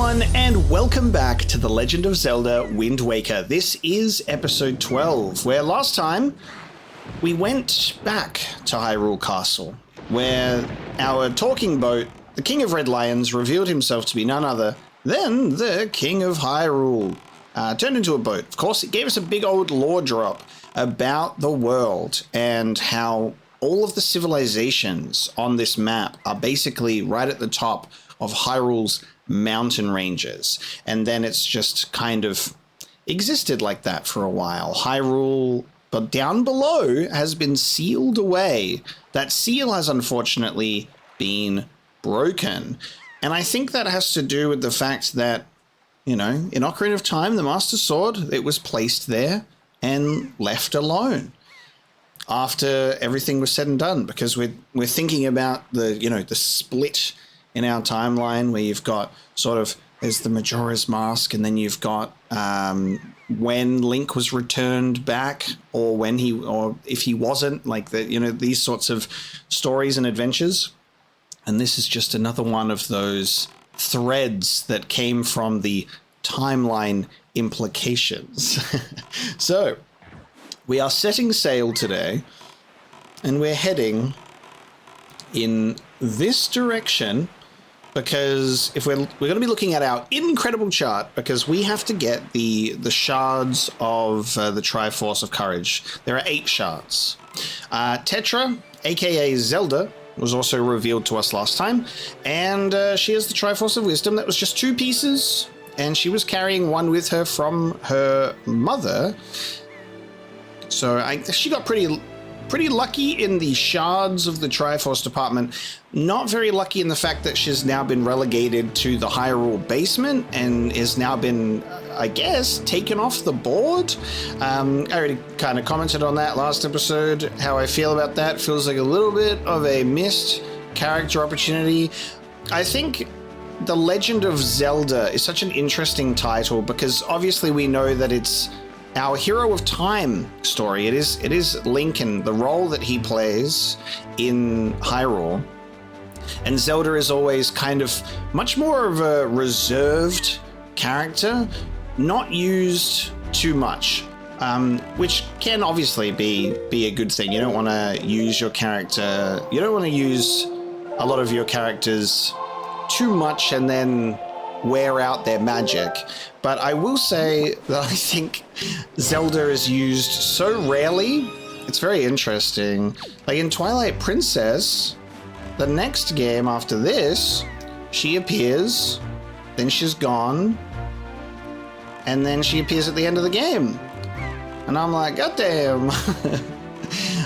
everyone, and welcome back to The Legend of Zelda Wind Waker. This is episode 12, where last time we went back to Hyrule Castle, where our talking boat, the King of Red Lions, revealed himself to be none other than the King of Hyrule. Turned into a boat. Of course, it gave us a big old lore drop about the world and how all of the civilizations on this map are basically right at the top of Hyrule's mountain ranges. And then it's just kind of existed like that for a while. Hyrule, but down below, has been sealed away. That seal has unfortunately been broken. And I think that has to do with the fact that, you know, in Ocarina of Time, the Master Sword, it was placed there and left alone after everything was said and done, because we're thinking about the split in our timeline where you've got sort of, there's the Majora's Mask, and then you've got when Link was returned back, or if he wasn't, like these sorts of stories and adventures. And this is just another one of those threads that came from the timeline implications. So we are setting sail today, and we're heading in this direction, because if we're going to be looking at our incredible chart, because we have to get the shards of the Triforce of Courage. There are 8 shards. Tetra, aka Zelda, was also revealed to us last time, and she has the Triforce of Wisdom. That was just 2 pieces, and she was carrying one with her from her mother. So she got pretty lucky in the shards of the Triforce department. Not very lucky in the fact that she's now been relegated to the Hyrule basement and has now been, I guess, taken off the board. I already kind of commented on that last episode, how I feel about that. Feels like a little bit of a missed character opportunity. I think The Legend of Zelda is such an interesting title, because obviously we know that it's our Hero of Time story. It is Link and the role that he plays in Hyrule. And Zelda is always kind of much more of a reserved character, not used too much, which can obviously be a good thing. You don't want to use your character, you don't want to use a lot of your characters too much and then wear out their magic. But I will say that I think Zelda is used so rarely. It's very interesting. Like in Twilight Princess, the next game after this, she appears, then she's gone, and then she appears at the end of the game. And I'm like, God damn.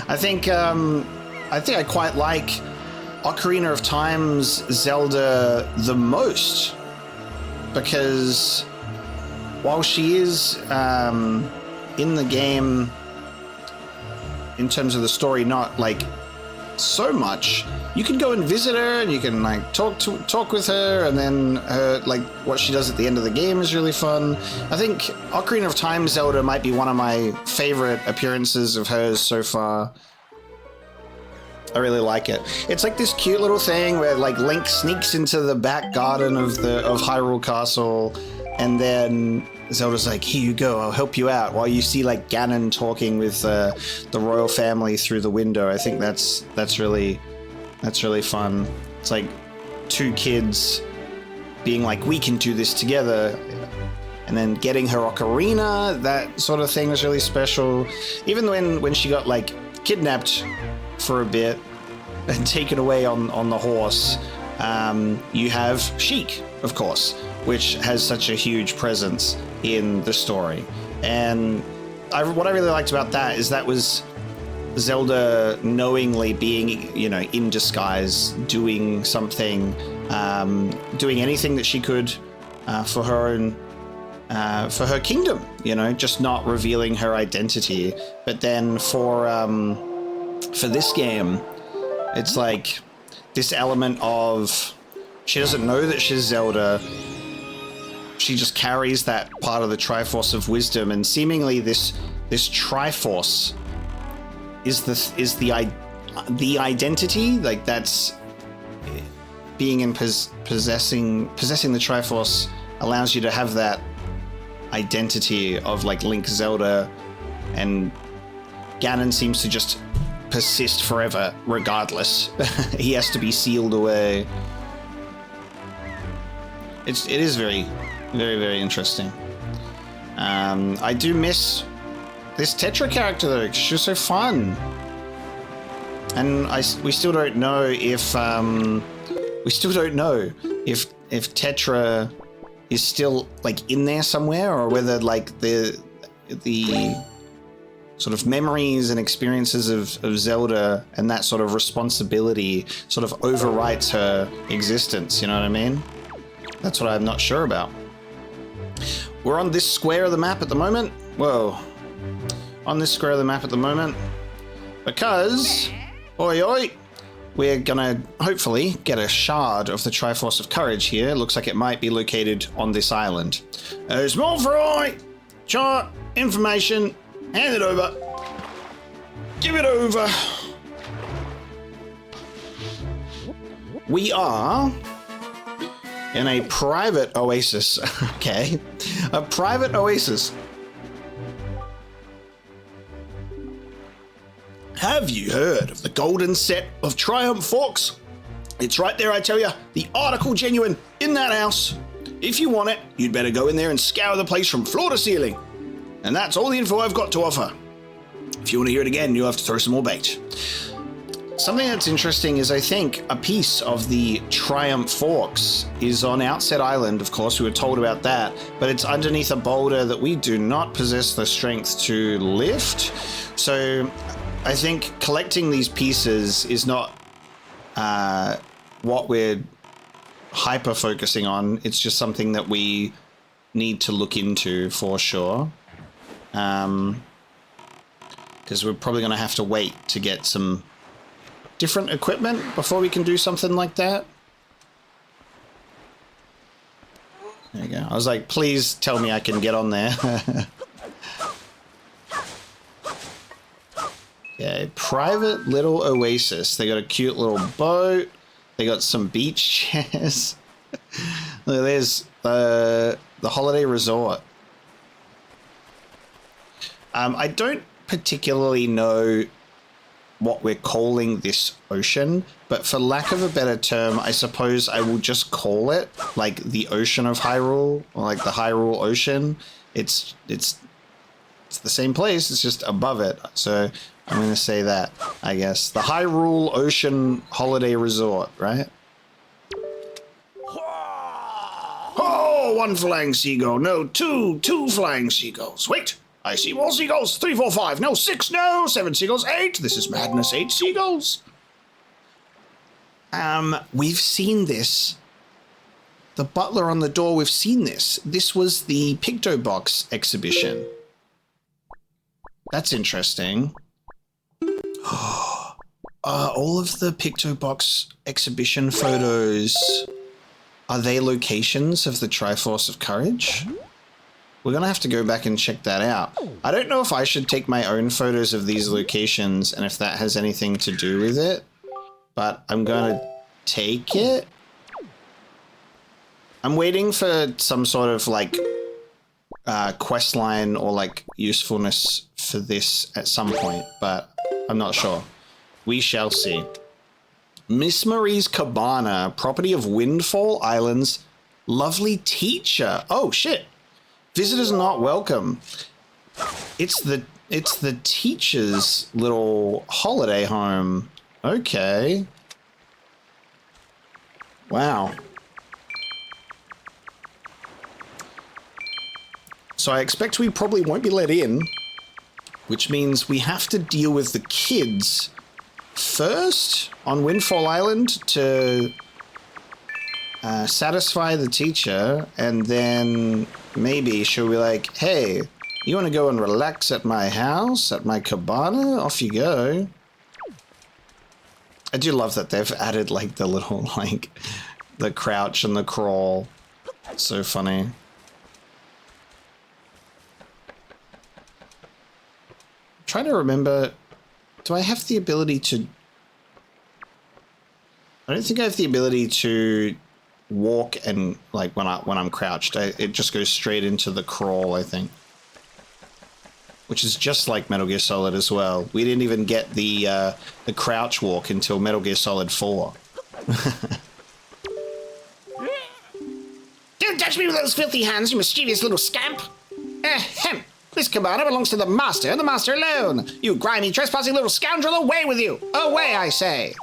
I think I quite like Ocarina of Time's Zelda the most, because while she is in the game, in terms of the story, not like so much, you can go and visit her and you can like talk with her, and then her, like what she does at the end of the game is really fun. I think Ocarina of Time Zelda might be one of my favorite appearances of hers so far. I really like it. It's like this cute little thing where like Link sneaks into the back garden of Hyrule Castle, and then Zelda's like, "Here you go, I'll help you out," while you see like Ganon talking with the royal family through the window. I think that's really fun. It's like 2 kids being like, "We can do this together," and then getting her ocarina. That sort of thing was really special. Even when she got like kidnapped for a bit and taken away on the horse, you have Sheik, of course, which has such a huge presence in the story. And what I really liked about that is that was Zelda knowingly being, in disguise, doing something, doing anything that she could for her own, for her kingdom, just not revealing her identity. But then for this game, it's like this element of she doesn't know that she's Zelda. She just carries that part of the Triforce of Wisdom, and seemingly this Triforce is the identity. Like that's being in possessing the Triforce allows you to have that identity of like Link, Zelda, and Ganon seems to just persist forever regardless. He has to be sealed away. It is very, very, very interesting. I do miss this Tetra character though. She's so fun. And we still don't know if Tetra is still like in there somewhere, or whether like the sort of memories and experiences of Zelda and that sort of responsibility sort of overwrites her existence. You know what I mean? That's what I'm not sure about. We're on this square of the map at the moment. Whoa. On this square of the map at the moment. Because, oi oi, we're gonna hopefully get a shard of the Triforce of Courage here. It looks like it might be located on this island. Small fry, chart, information, hand it over. Give it over. We are in a private oasis. Okay. A private oasis. Have you heard of the golden set of Triumph Forks? It's right there, I tell you. The article genuine in that house. If you want it, you'd better go in there and scour the place from floor to ceiling. And that's all the info I've got to offer. If you want to hear it again, you'll have to throw some more bait. Something that's interesting is I think a piece of the Triumph Forks is on Outset Island. Of course, we were told about that, but it's underneath a boulder that we do not possess the strength to lift. So I think collecting these pieces is not what we're hyper focusing on. It's just something that we need to look into for sure. Because we're probably going to have to wait to get some different equipment before we can do something like that. There you go. I was like, please tell me I can get on there. Okay, private little oasis. They got a cute little boat. They got some beach chairs. Look, there's the holiday resort. I don't particularly know what we're calling this ocean, but for lack of a better term, I suppose I will just call it like the Ocean of Hyrule, or like the Hyrule Ocean. It's the same place, it's just above it. So I'm going to say that, I guess. The Hyrule Ocean Holiday Resort, right? Oh, one flying seagull. No, two flying seagulls. Wait, I see more seagulls. 3, 4, 5. No, 6. No, 7 seagulls. 8. This is madness. 8 seagulls. We've seen this. The butler on the door, we've seen this. This was the Picto Box exhibition. That's interesting. All of the Picto Box exhibition photos, are they locations of the Triforce of Courage? We're going to have to go back and check that out. I don't know if I should take my own photos of these locations and if that has anything to do with it, but I'm going to take it. I'm waiting for some sort of like quest line or like usefulness for this at some point, but I'm not sure. We shall see. Miss Marie's Cabana, property of Windfall Islands, lovely teacher. Oh shit. Visitors not welcome. It's the teacher's little holiday home. Okay. Wow. So I expect we probably won't be let in, which means we have to deal with the kids first on Windfall Island to satisfy the teacher, and then maybe she'll be like, hey, you want to go and relax at my house, at my cabana? Off you go. I do love that they've added like the little, like, the crouch and the crawl. It's so funny. I'm trying to remember, do I have the ability to... I don't think I have the ability to walk and like when I'm crouched. It just goes straight into the crawl, I think. Which is just like Metal Gear Solid as well. We didn't even get the crouch walk until Metal Gear Solid 4. Don't touch me with those filthy hands, you mischievous little scamp! Ahem! This cabana belongs to the master, and the master alone! You grimy, trespassing little scoundrel, away with you! Away, I say!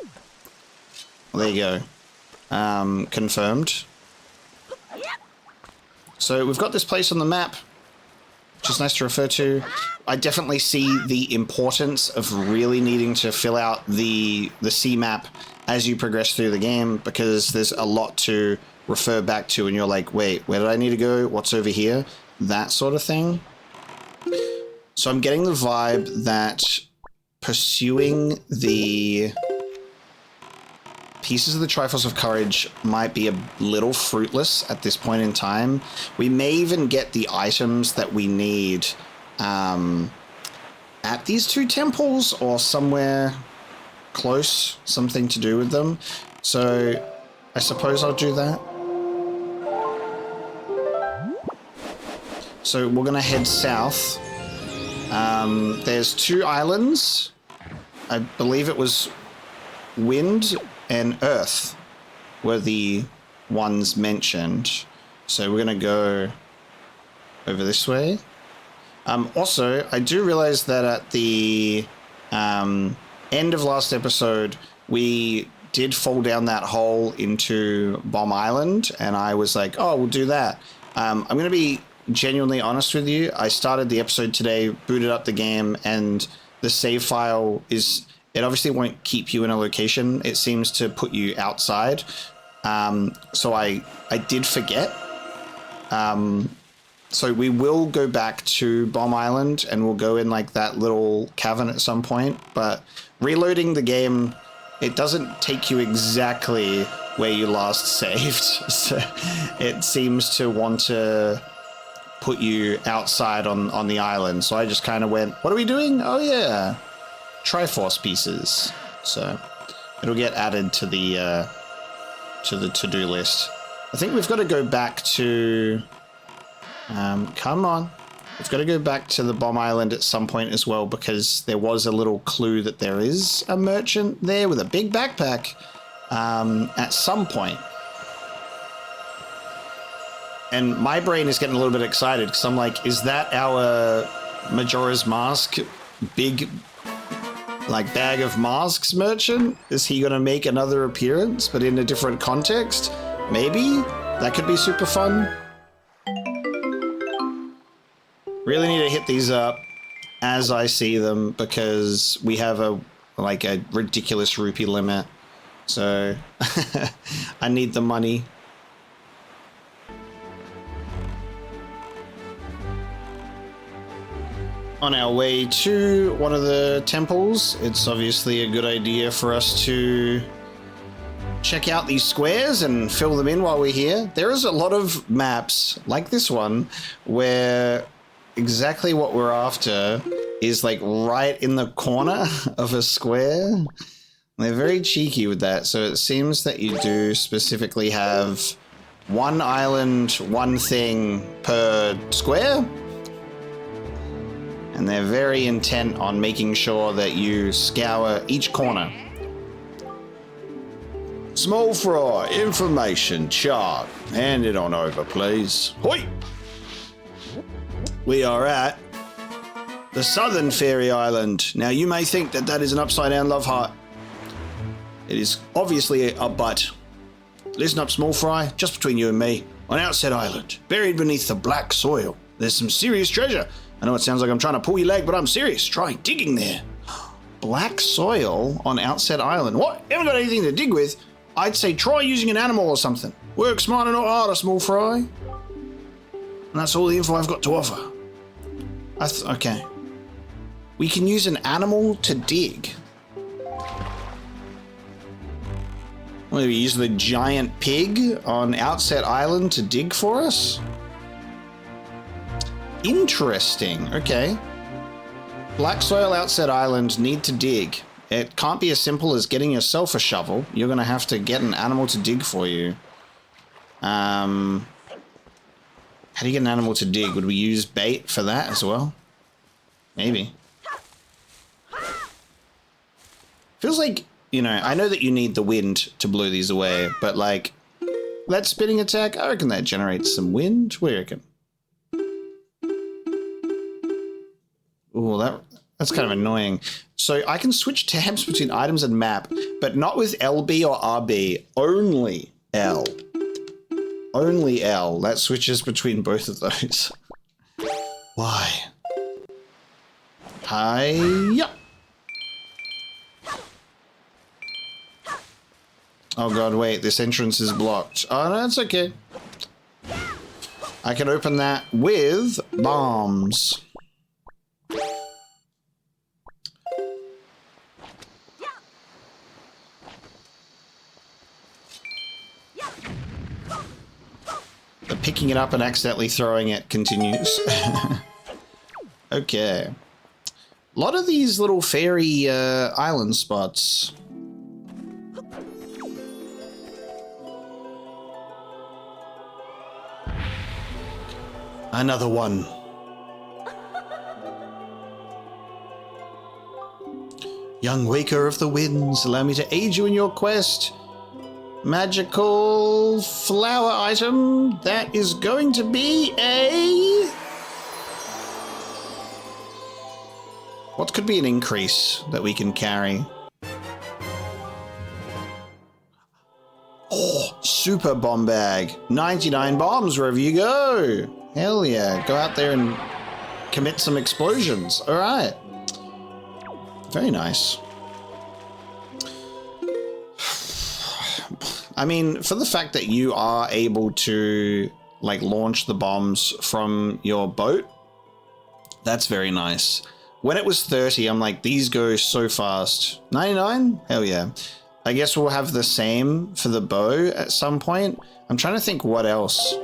Well, there you go. Confirmed. So we've got this place on the map, which is nice to refer to. I definitely see the importance of really needing to fill out the C map as you progress through the game, because there's a lot to refer back to and you're like, wait, where did I need to go? What's over here? That sort of thing. So I'm getting the vibe that pursuing the pieces of the Triforce of Courage might be a little fruitless at this point in time. We may even get the items that we need at these two temples or somewhere close, something to do with them. So I suppose I'll do that. So we're going to head south. There's two islands. I believe it was Wind and Earth were the ones mentioned. So we're going to go over this way. Also, I do realize that at the end of last episode, we did fall down that hole into Bomb Island, and I was like, oh, we'll do that. I'm going to be genuinely honest with you. I started the episode today, booted up the game, and the save file is... It obviously won't keep you in a location. It seems to put you outside. So I did forget. So we will go back to Bomb Island and we'll go in like that little cavern at some point. But reloading the game, it doesn't take you exactly where you last saved. So it seems to want to put you outside on the island. So I just kind of went, what are we doing? Oh yeah, Triforce pieces. So it'll get added to the to-do list. I think we've got to go back to come on, we've got to go back to the Bomb Island at some point as well, because there was a little clue that there is a merchant there with a big backpack at some point. And my brain is getting a little bit excited because I'm like, is that our Majora's Mask big like bag of masks merchant? Is he going to make another appearance but in a different context? Maybe? That could be super fun. Really need to hit these up as I see them because we have a ridiculous rupee limit. So I need the money. On our way to one of the temples, it's obviously a good idea for us to check out these squares and fill them in while we're here. There is a lot of maps like this one where exactly what we're after is like right in the corner of a square. They're very cheeky with that. So it seems that you do specifically have one island, one thing per square. And they're very intent on making sure that you scour each corner. Small fry, information chart. Hand it on over, please. Hoi! We are at the Southern Fairy Island. Now, you may think that that is an upside-down love heart. It is obviously a butt. Listen up, small fry, just between you and me. On Outset Island, buried beneath the black soil, there's some serious treasure. I know it sounds like I'm trying to pull your leg, but I'm serious. Try digging there. Black soil on Outset Island. What? Haven't got anything to dig with? I'd say try using an animal or something. Work smarter, not harder, small fry. And that's all the info I've got to offer. Okay. We can use an animal to dig. What, do we use the giant pig on Outset Island to dig for us? Interesting. Okay. Black soil Outset Island, need to dig. It can't be as simple as getting yourself a shovel. You're going to have to get an animal to dig for you. How do you get an animal to dig? Would we use bait for that as well? Maybe. Feels like, you know, I know that you need the wind to blow these away, but like, that spinning attack, I reckon that generates some wind. What do you reckon? Ooh, that's kind of annoying. So I can switch tabs between items and map, but not with LB or RB, only L. Only L. That switches between both of those. Why? Hiya. Oh god, wait, this entrance is blocked. Oh no, it's okay. I can open that with bombs. The picking it up and accidentally throwing it continues. Okay. A lot of these little fairy island spots. Another one. Young Waker of the Winds, allow me to aid you in your quest. Magical flower item. That is going to be a... What could be an increase that we can carry? Oh, super bomb bag. 99 bombs wherever you go. Hell yeah. Go out there and commit some explosions. All right. Very nice. I mean, for the fact that you are able to, like, launch the bombs from your boat, that's very nice. When it was 30, I'm like, these go so fast. 99? Hell yeah. I guess we'll have the same for the bow at some point. I'm trying to think what else.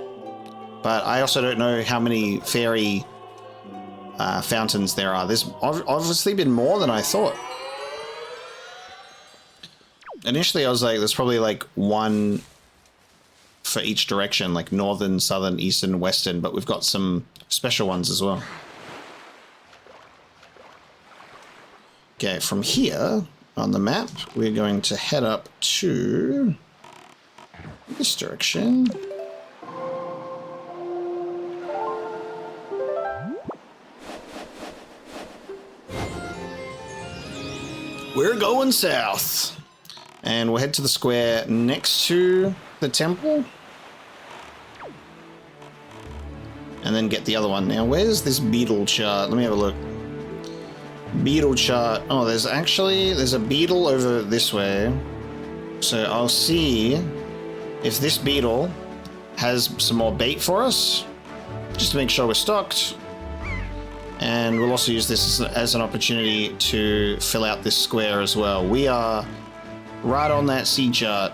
But I also don't know how many fairy fountains there are. There's obviously been more than I thought. Initially, I was like, there's probably like one for each direction, like northern, southern, eastern, western, but we've got some special ones as well. Okay, from here on the map, we're going to head up to this direction. We're going south. And we'll head to the square next to the temple. And then get the other one. Now, where's this beetle chart? Let me have a look. Beetle chart. Oh, there's a beetle over this way. So I'll see if this beetle has some more bait for us, just to make sure we're stocked. And we'll also use this as an opportunity to fill out this square as well. We are right on that sea chart.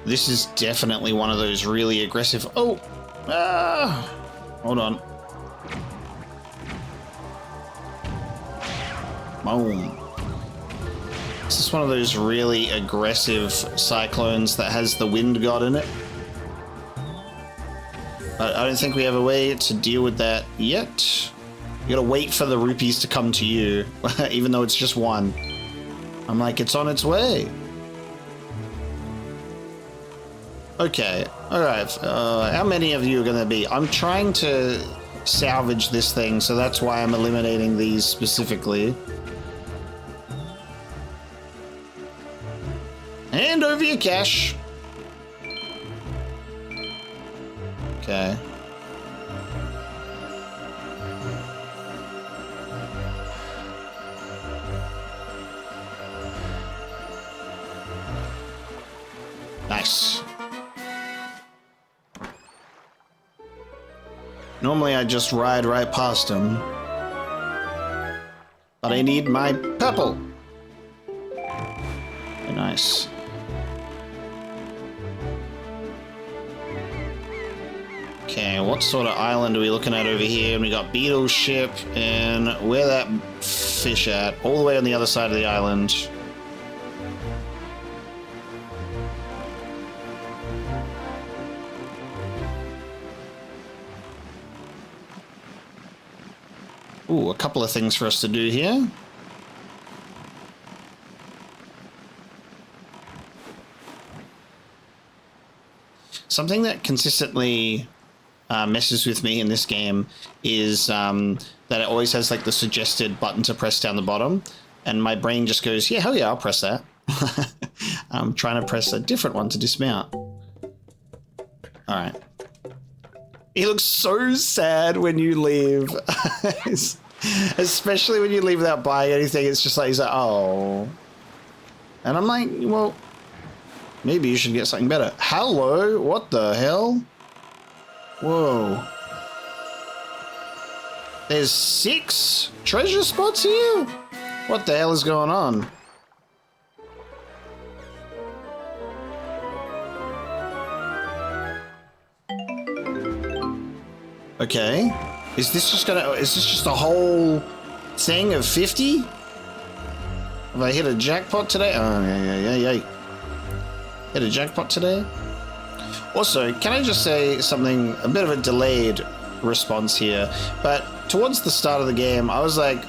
This is definitely one of those really aggressive... Oh! Hold on. Boom. This is one of those really aggressive cyclones that has the wind god in it. But I don't think we have a way to deal with that yet. You gotta wait for the rupees to come to you, even though it's just one. I'm like, it's on its way. Okay, alright. How many of you are gonna be? I'm trying to salvage this thing, so that's why I'm eliminating these specifically. Hand over your cash. Okay. Nice. Normally I just ride right past him. But I need my purple. Very nice. Okay, what sort of island are we looking at over here? And we got Beetle Ship, and where that fish at? All the way on the other side of the island. Ooh, a couple of things for us to do here. Something that consistently messes with me in this game is that it always has like the suggested button to press down the bottom, and my brain just goes, yeah, hell yeah, I'll press that. I'm trying to press a different one to dismount. All right. He looks so sad when you leave. Especially when you leave without buying anything. It's just like, he's like, oh. And I'm like, well, maybe you should get something better. Hello? What the hell? Whoa. There's 6 treasure spots here? What the hell is going on? Okay. Is this just a whole thing of 50? Have I hit a jackpot today? Oh, yeah. Hit a jackpot today? Also, can I just say something, a bit of a delayed response here, but towards the start of the game, I was like,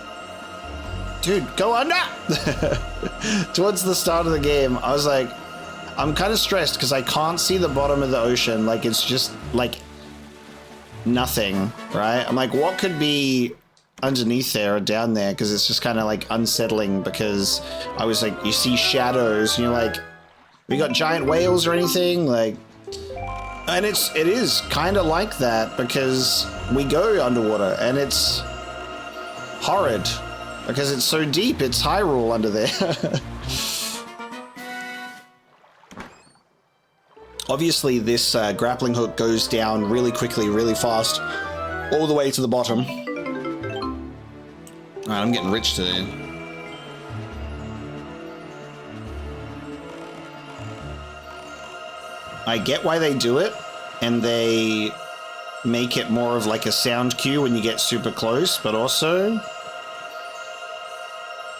dude, go under! Towards the start of the game, I was like, I'm kind of stressed because I can't see the bottom of the ocean. Like, it's just, like, nothing, right? I'm like, what could be underneath there or down there? Because it's just kind of, like, unsettling because I was like, you see shadows, and you're like, we got giant whales or anything? Like, and it is kind of like that because we go underwater and it's horrid because it's so deep. It's Hyrule under there. Obviously, this grappling hook goes down really quickly, really fast, all the way to the bottom. All right, I'm getting rich today. I get why they do it, and they make it more of like a sound cue when you get super close, but also,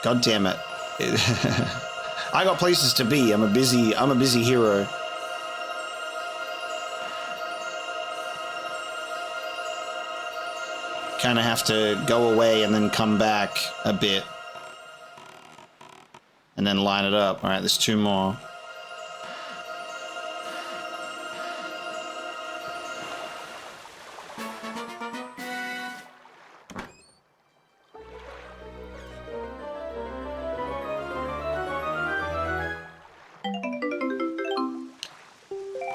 god damn it. I got places to be. I'm a busy hero. Kind of have to go away and then come back a bit and then line it up. All right, there's 2 more.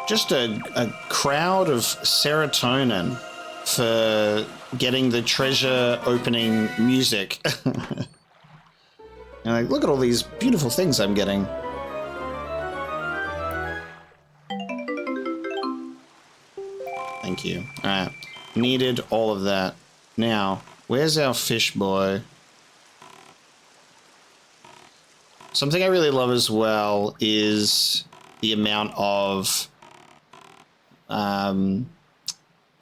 Just a crowd of serotonin for getting the treasure opening music. And like, look at all these beautiful things I'm getting. Thank you. All right. Needed all of that. Now, where's our fish boy? Something I really love as well is the amount of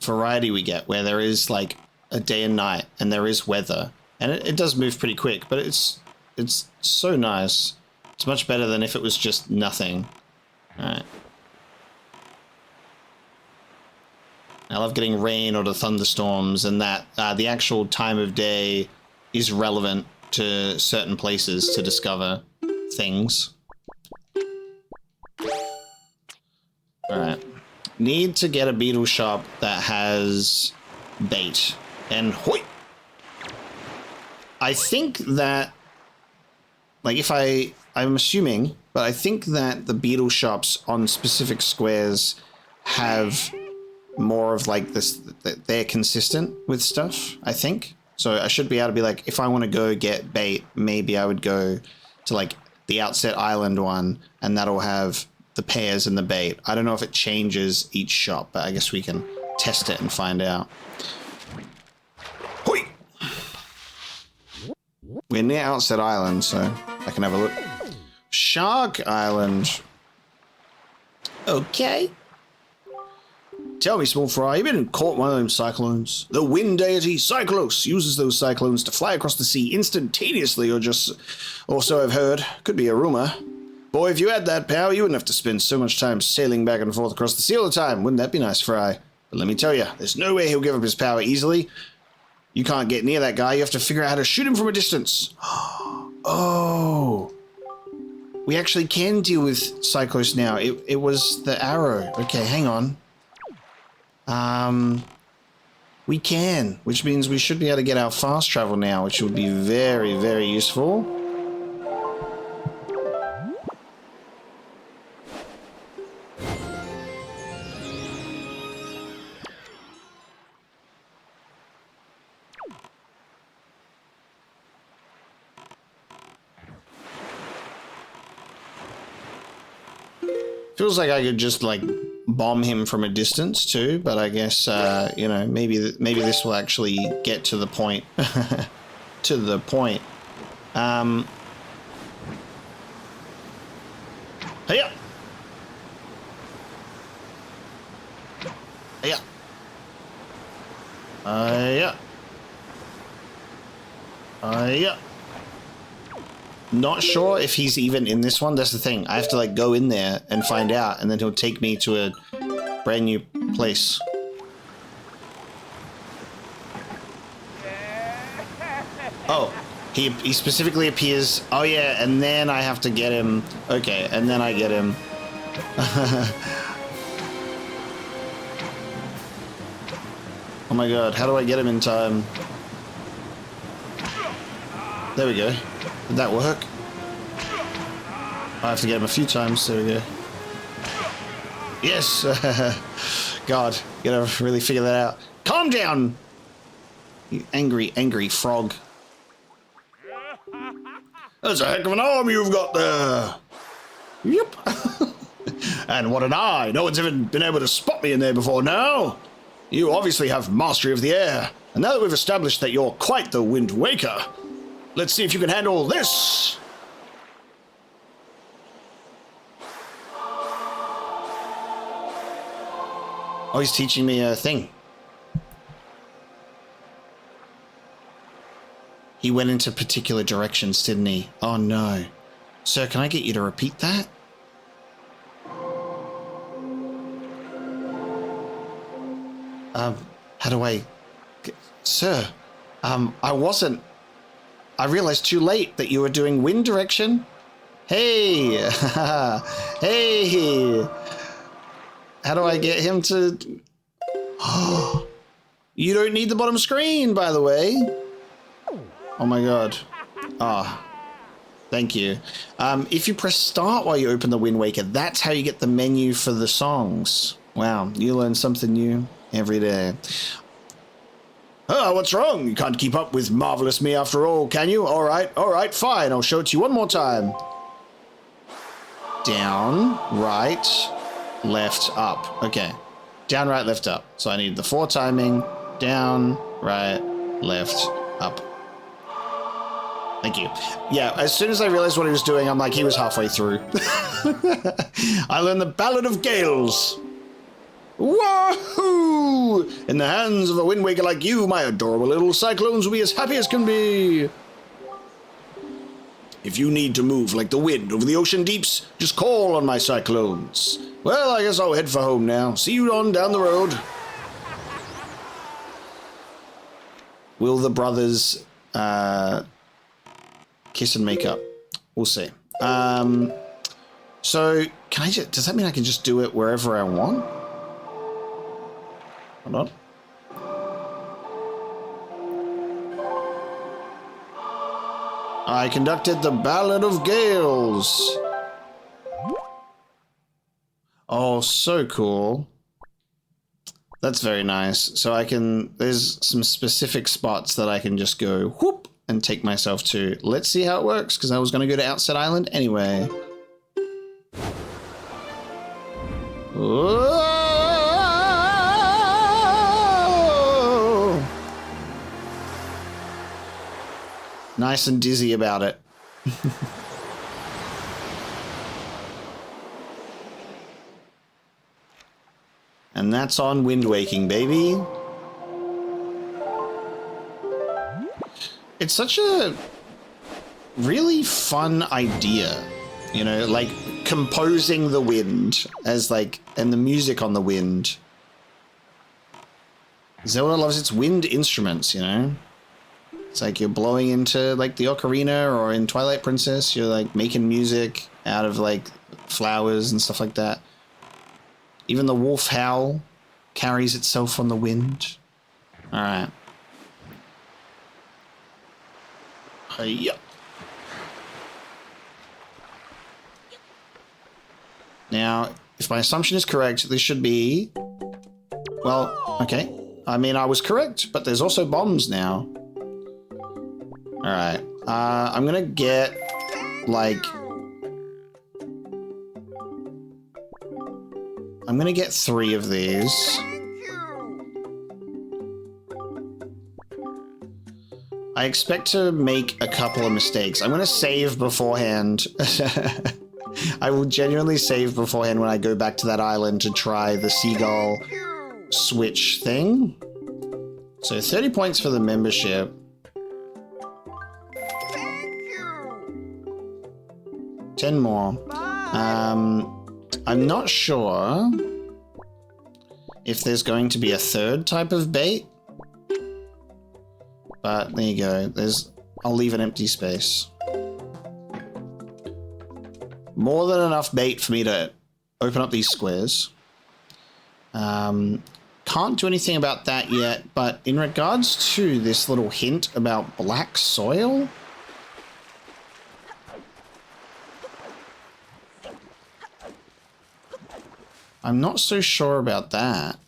variety we get, where there is like a day and night and there is weather, and it does move pretty quick, but it's so nice. It's much better than if it was just nothing. All right. I love getting rain or the thunderstorms, and that the actual time of day is relevant to certain places to discover things. All right. Need to get a beetle shop that has bait. And hoi! I think that, like, I'm assuming, but I think that the beetle shops on specific squares have more of like this, they're consistent with stuff, I think. So I should be able to be like, if I want to go get bait, maybe I would go to like the Outset Island one, and that'll have the pears and the bait. I don't know if it changes each shop, but I guess we can test it and find out. Hoi! We're near Outset Island, so I can have a look. Shark Island. Okay. Tell me, small fry, you been caught one of them cyclones? The wind deity Cyclos uses those cyclones to fly across the sea instantaneously, or so I've heard. Could be a rumor. Boy, if you had that power, you wouldn't have to spend so much time sailing back and forth across the sea all the time. Wouldn't that be nice, Fry? But let me tell you, there's no way he'll give up his power easily. You can't get near that guy. You have to figure out how to shoot him from a distance. Oh. We actually can deal with Cyclos now. It was the arrow. Okay, hang on. We can, which means we should be able to get our fast travel now, which would be very, very useful. Feels like I could just, like, bomb him from a distance, too, but I guess, you know, maybe this will actually get to the point. To the point. Hiya! Hiya! Hiya! Hiya! Not sure if he's even in this one. That's the thing. I have to like go in there and find out, and then he'll take me to a brand new place. Oh, he specifically appears. Oh yeah, and then I have to get him. Okay, and then I get him. Oh my god, how do I get him in time? There we go. Did that work? I have to get him a few times. There we go. Yes! God, you gotta really figure that out. Calm down! You angry, angry frog. That's a heck of an arm you've got there! Yep. And what an eye! No one's even been able to spot me in there before now! You obviously have mastery of the air. And now that we've established that you're quite the Wind Waker, let's see if you can handle this! Oh, he's teaching me a thing. He went into particular directions, didn't he? Oh no. Sir, can I get you to repeat that? How do I... Sir, I realized too late that you were doing wind direction. Hey! Hey! How do I get him to... You don't need the bottom screen, by the way. Oh my god. Ah. Thank you. If you press start while you open the Wind Waker, that's how you get the menu for the songs. Wow, you learn something new every day. Oh, what's wrong? You can't keep up with Marvelous Me after all, can you? All right, fine. I'll show it to you one more time. Down, right, left, up. Okay. Down, right, left, up. So I need the 4 timing. Down, right, left, up. Thank you. Yeah, as soon as I realized what he was doing, I'm like, he was halfway through. I learned the Ballad of Gales. Wahoo! In the hands of a Wind Waker like you, my adorable little cyclones will be as happy as can be. If you need to move like the wind over the ocean deeps, just call on my cyclones. Well, I guess I'll head for home now. See you on down the road. Will the brothers kiss and make up? We'll see. So, can I just... Does that mean I can just do it wherever I want? Hold on. I conducted the Ballad of Gales. Oh, so cool. That's very nice. So I can... There's some specific spots that I can just go whoop and take myself to. Let's see how it works, because I was going to go to Outset Island anyway. Whoa! Nice and dizzy about it. And that's on Wind Waking, baby. It's such a really fun idea, you know, like composing the wind as like, and the music on the wind. Zelda loves its wind instruments, you know. It's like you're blowing into like the ocarina, or in Twilight Princess, you're like making music out of like flowers and stuff like that. Even the wolf howl carries itself on the wind. All right. Hiya. Now, if my assumption is correct, this should be... Well, okay. I mean, I was correct, but there's also bombs now. Alright. I'm gonna get, like... I'm gonna get 3 of these. I expect to make a couple of mistakes. I'm gonna save beforehand. I will genuinely save beforehand when I go back to that island to try the seagull switch thing. So 30 points for the membership. Thank you. 10 more. I'm not sure if there's going to be a third type of bait. But there you go. I'll leave an empty space. More than enough bait for me to open up these squares. Can't do anything about that yet, but in regards to this little hint about black soil... I'm not so sure about that.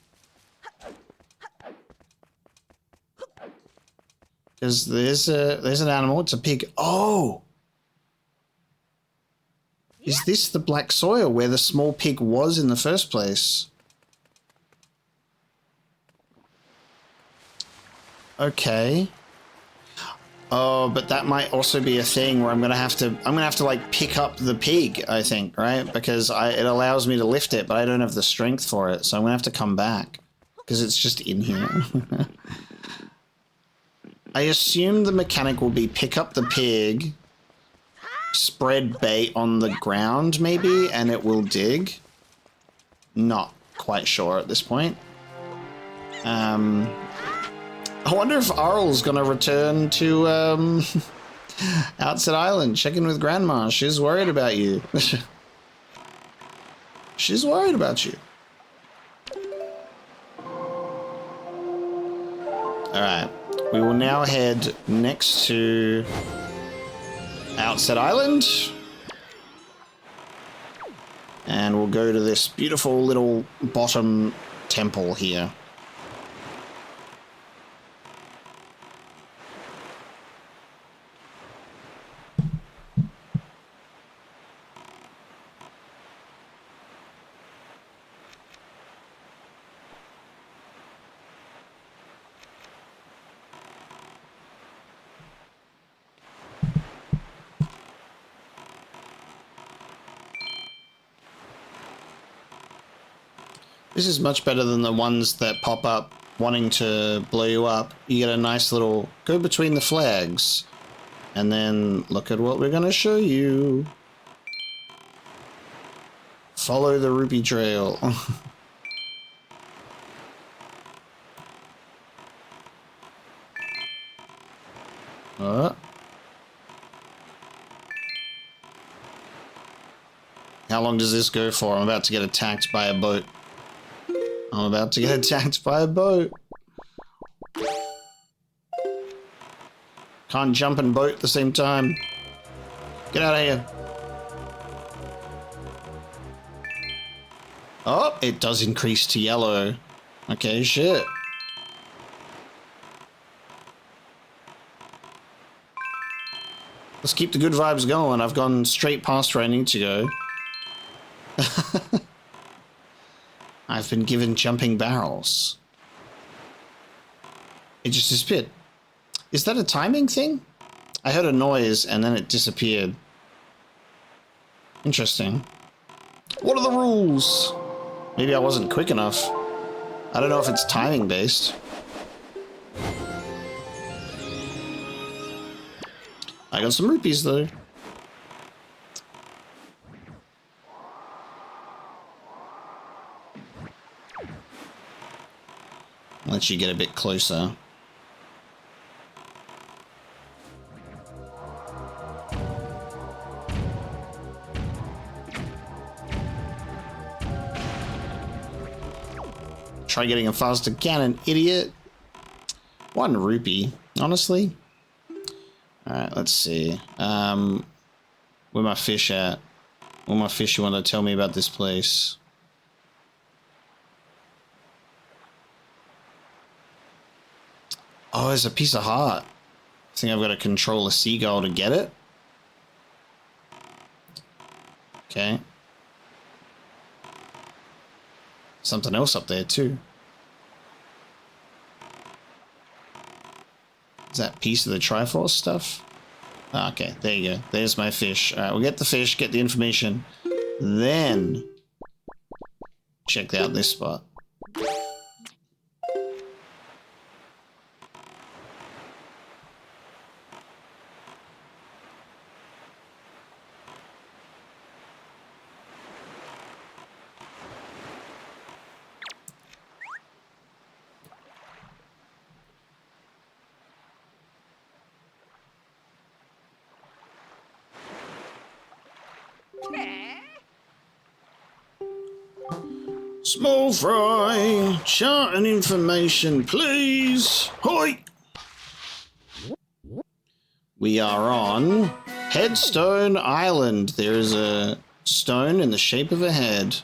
Because there's an animal, it's a pig. Oh! Is this the black soil where the small pig was in the first place? Okay. Oh, but that might also be a thing where I'm gonna have to like pick up the pig, I think, right? Because it allows me to lift it, but I don't have the strength for it, so I'm gonna have to come back because it's just in here. I assume the mechanic will be pick up the pig, spread bait on the ground maybe, and it will dig. Not quite sure at this point. I wonder if Arl's gonna return to Outset Island, check in with Grandma. She's worried about you. She's worried about you. Alright. We will now head next to Outset Island. And we'll go to this beautiful little bottom temple here. This is much better than the ones that pop up wanting to blow you up. You get a nice little go between the flags. And then look at what we're going to show you. Follow the rupee trail. How long does this go for? I'm about to get attacked by a boat. I'm about to get attacked by a boat. Can't jump and boat at the same time. Get out of here. Oh, it does increase to yellow. Okay, shit. Let's keep the good vibes going. I've gone straight past where I need to go. I've been given jumping barrels. It just disappeared. Is that a timing thing? I heard a noise and then it disappeared. Interesting. What are the rules? Maybe I wasn't quick enough. I don't know if it's timing based. I got some rupees though. Let you get a bit closer. Try getting a faster cannon, idiot. 1 rupee, honestly. Alright, let's see. Where my fish at? Where my fish you want to tell me about this place? Oh, there's a piece of heart. I think I've got to control a seagull to get it. Okay. Something else up there too. Is that piece of the Triforce stuff? Ah, okay, there you go. There's my fish. Alright, we'll get the fish, get the information. Then check out this spot. Small fry, chart and information, please. Hoi! We are on Headstone Island. There is a stone in the shape of a head.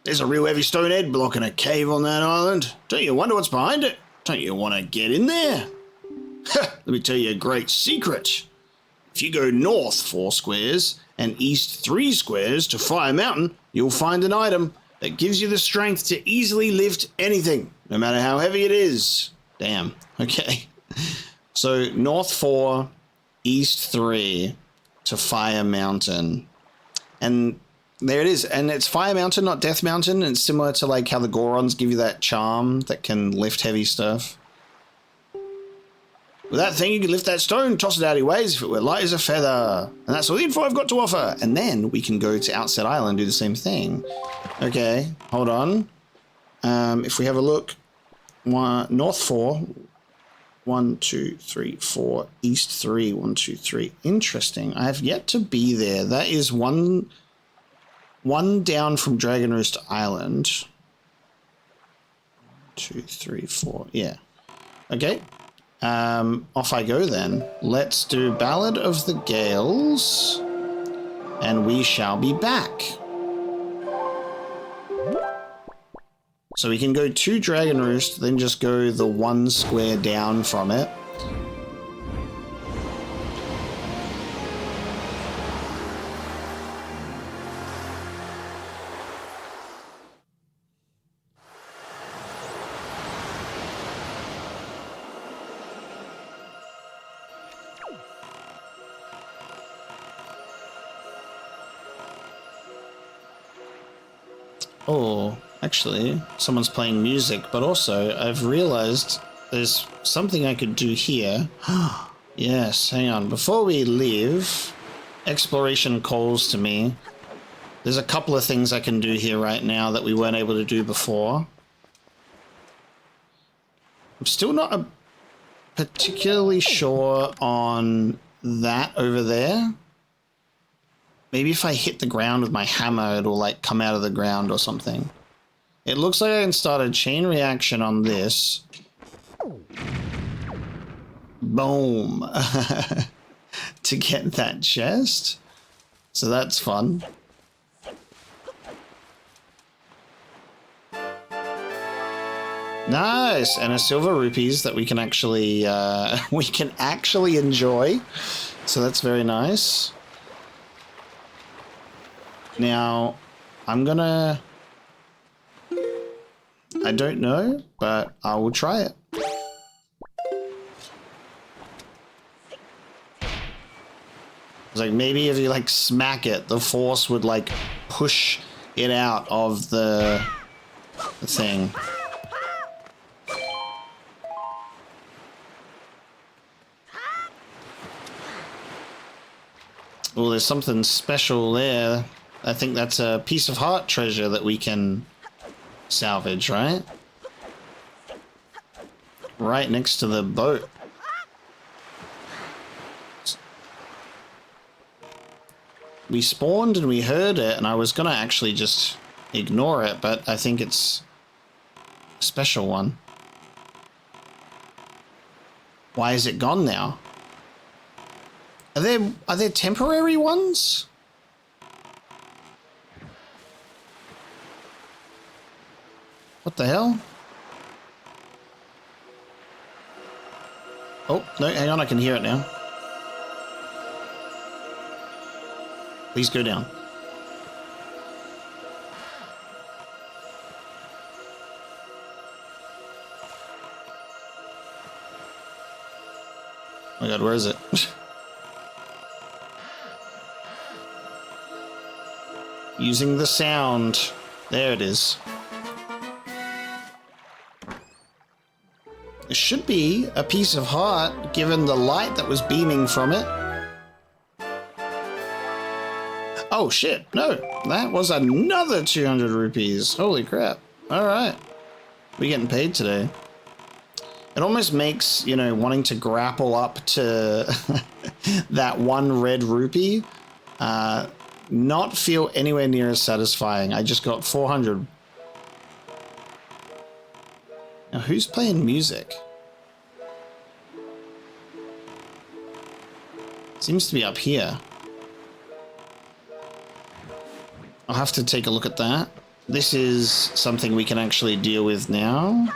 There's a real heavy stone head blocking a cave on that island. Don't you wonder what's behind it? Don't you want to get in there? Let me tell you a great secret. If you go north 4 squares and east 3 squares to Fire Mountain, you'll find an item that gives you the strength to easily lift anything, no matter how heavy it is. Damn. Okay. So north 4, east 3 to Fire Mountain. And there it is. And it's Fire Mountain, not Death Mountain. And it's similar to like how the Gorons give you that charm that can lift heavy stuff. With that thing, you can lift that stone, toss it out of your ways if it were light as a feather. And that's all the info I've got to offer. And then we can go to Outset Island and do the same thing. Okay, hold on. If we have a look, north 4, 1, 2, 3, 4, east 3, 1, 2, 3. Interesting. I have yet to be there. That is one down from Dragon Roost Island. 2, 3, 4. Yeah. Okay. Off I go then. Let's do Ballad of the Gales, and we shall be back. So we can go to Dragon Roost, then just go the 1 square down from it. Oh, actually, someone's playing music, but also I've realized there's something I could do here. Yes, hang on. Before we leave, exploration calls to me. There's a couple of things I can do here right now that we weren't able to do before. I'm still not particularly sure on that over there. Maybe if I hit the ground with my hammer, it'll like come out of the ground or something. It looks like I can start a chain reaction on this. Boom. To get that chest. So that's fun. Nice, and a silver rupees that we can actually enjoy. So that's very nice. Now, I'm gonna... I don't know, but I will try it. It's like maybe if you like smack it, the force would like push it out of the the thing. Oh, there's something special there. I think that's a piece of heart treasure that we can salvage, right? Right next to the boat. We spawned and we heard it, and I was gonna actually just ignore it, but I think it's a special one. Why is it gone now? Are there temporary ones? What the hell? Oh, no, hang on, I can hear it now. Please go down. Oh my god, where is it? Using the sound. There it is. It should be a piece of heart, given the light that was beaming from it. Oh shit, no. That was another 200 rupees. Holy crap. Alright. We're getting paid today. It almost makes, you know, wanting to grapple up to that one red rupee not feel anywhere near as satisfying. I just got 400. Now, who's playing music? Seems to be up here. I'll have to take a look at that. This is something we can actually deal with now.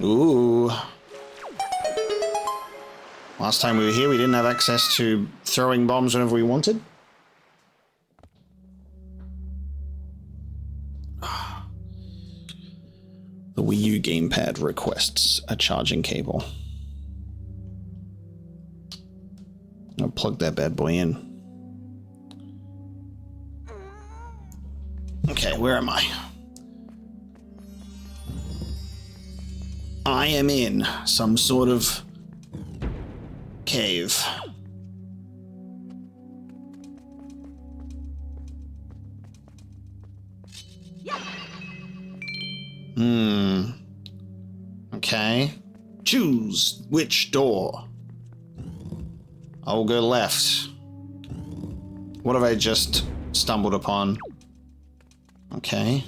Ooh. Last time we were here, we didn't have access to throwing bombs whenever we wanted. The Wii U gamepad requests a charging cable. I'll plug that bad boy in. Okay, where am I? I am in some sort of cave. Okay. Choose which door. I'll go left. What have I just stumbled upon? Okay.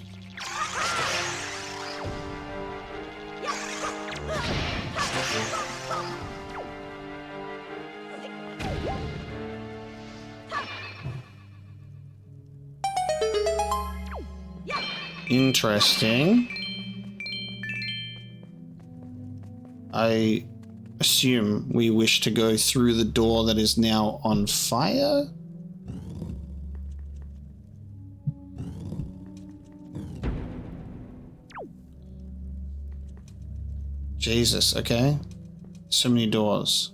Interesting. I assume we wish to go through the door that is now on fire? Jesus, okay. So many doors.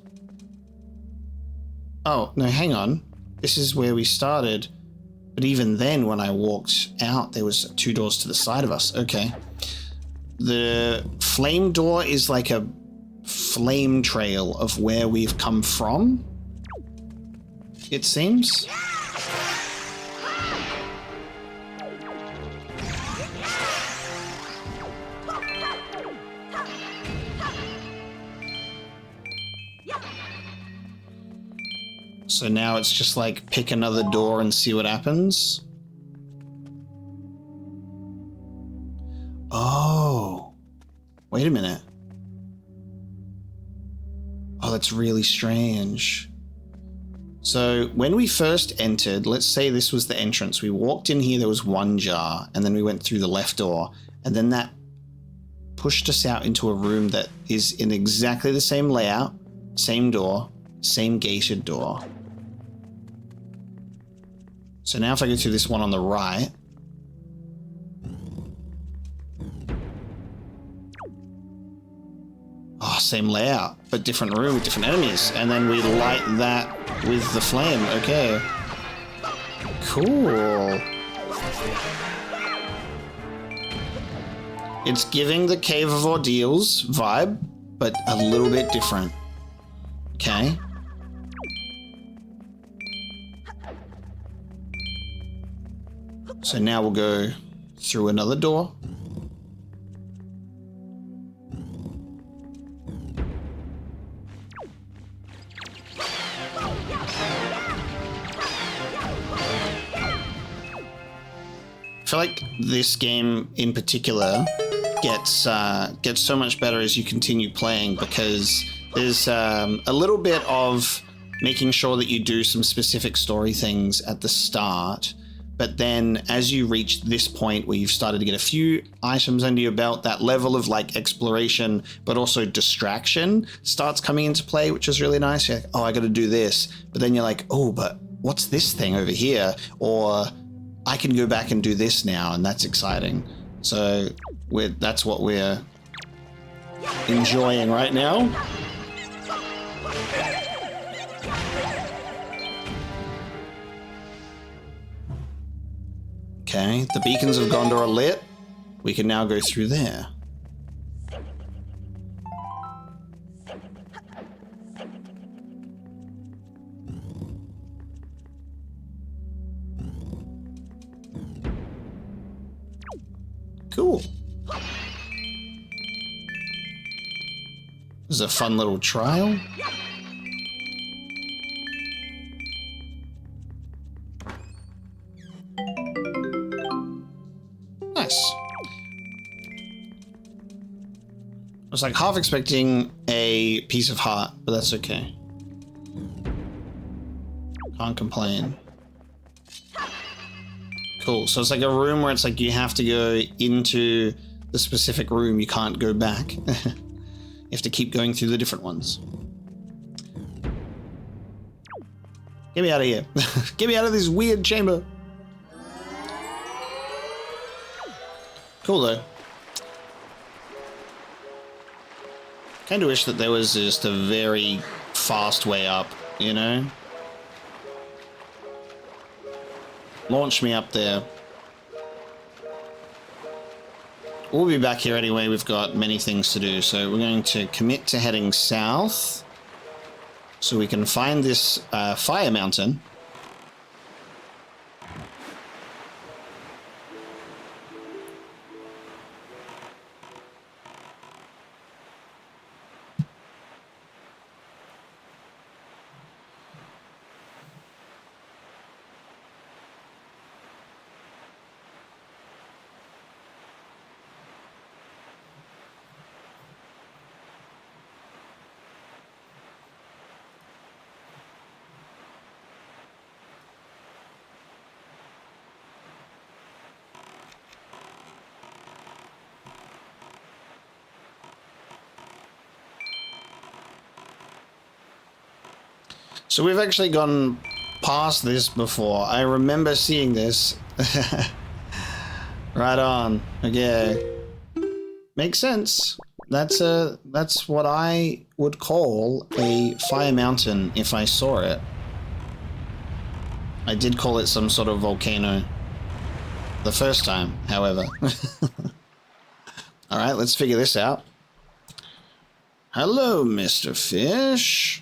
Oh, no, hang on. This is where we started. But even then, when I walked out, there was 2 doors to the side of us. Okay. The flame door is like a flame trail of where we've come from, it seems. So now it's just like pick another door and see what happens. Oh, wait a minute. Oh, that's really strange. So when we first entered, let's say this was the entrance. We walked in here, there was 1 jar, and then we went through the left door, and then that pushed us out into a room that is in exactly the same layout, same door, same gated door. So now if I go through this one on the right, oh, same layout, but different room with different enemies. And then we light that with the flame. Okay. Cool. It's giving the Cave of Ordeals vibe, but a little bit different. Okay. So now we'll go through another door. I feel like this game in particular gets so much better as you continue playing, because there's a little bit of making sure that you do some specific story things at the start, but then as you reach this point where you've started to get a few items under your belt, that level of like exploration but also distraction starts coming into play, which is really nice. You're like, oh, I got to do this, but then you're like, oh, but what's this thing over here? Or I can go back and do this now, and that's exciting. So that's what we're enjoying right now. Okay, the beacons of Gondor are lit. We can now go through there. Cool. This is a fun little trial. Nice. I was like half expecting a piece of heart, but that's okay. Can't complain. Cool. So it's like a room where it's like you have to go into the specific room. You can't go back. You have to keep going through the different ones. Get me out of here. Get me out of this weird chamber. Cool though. Kind of wish that there was just a very fast way up, you know? Launch me up there. We'll be back here anyway. We've got many things to do. So we're going to commit to heading south so we can find this fire mountain. So we've actually gone past this before. I remember seeing this. Right on. Okay. Makes sense. That's what I would call a fire mountain if I saw it. I did call it some sort of volcano the first time, however. All right, let's figure this out. Hello, Mr. Fish.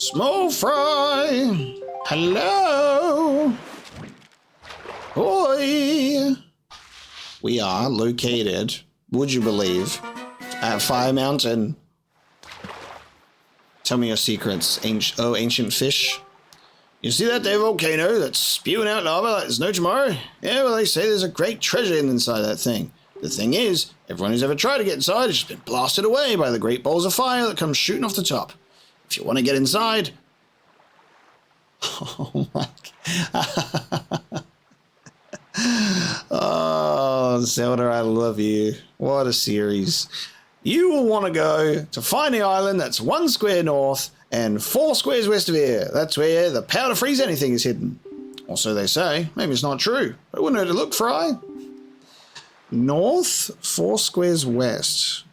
Small fry. Hello. Oi. We are located, would you believe, at Fire Mountain. Tell me your secrets, ancient fish. You see that there volcano that's spewing out lava like there's no tomorrow? Yeah, well, they say there's a great treasure inside that thing. The thing is, everyone who's ever tried to get inside has just been blasted away by the great balls of fire that come shooting off the top. If you want to get inside... Oh my God. Oh, Zelda, I love you. What a series. You will want to go to find the island that's 1 square north and 4 squares west of here. That's where the power to freeze anything is hidden. Also, they say, maybe it's not true, but it wouldn't hurt to look, Fry. North, 4 squares west.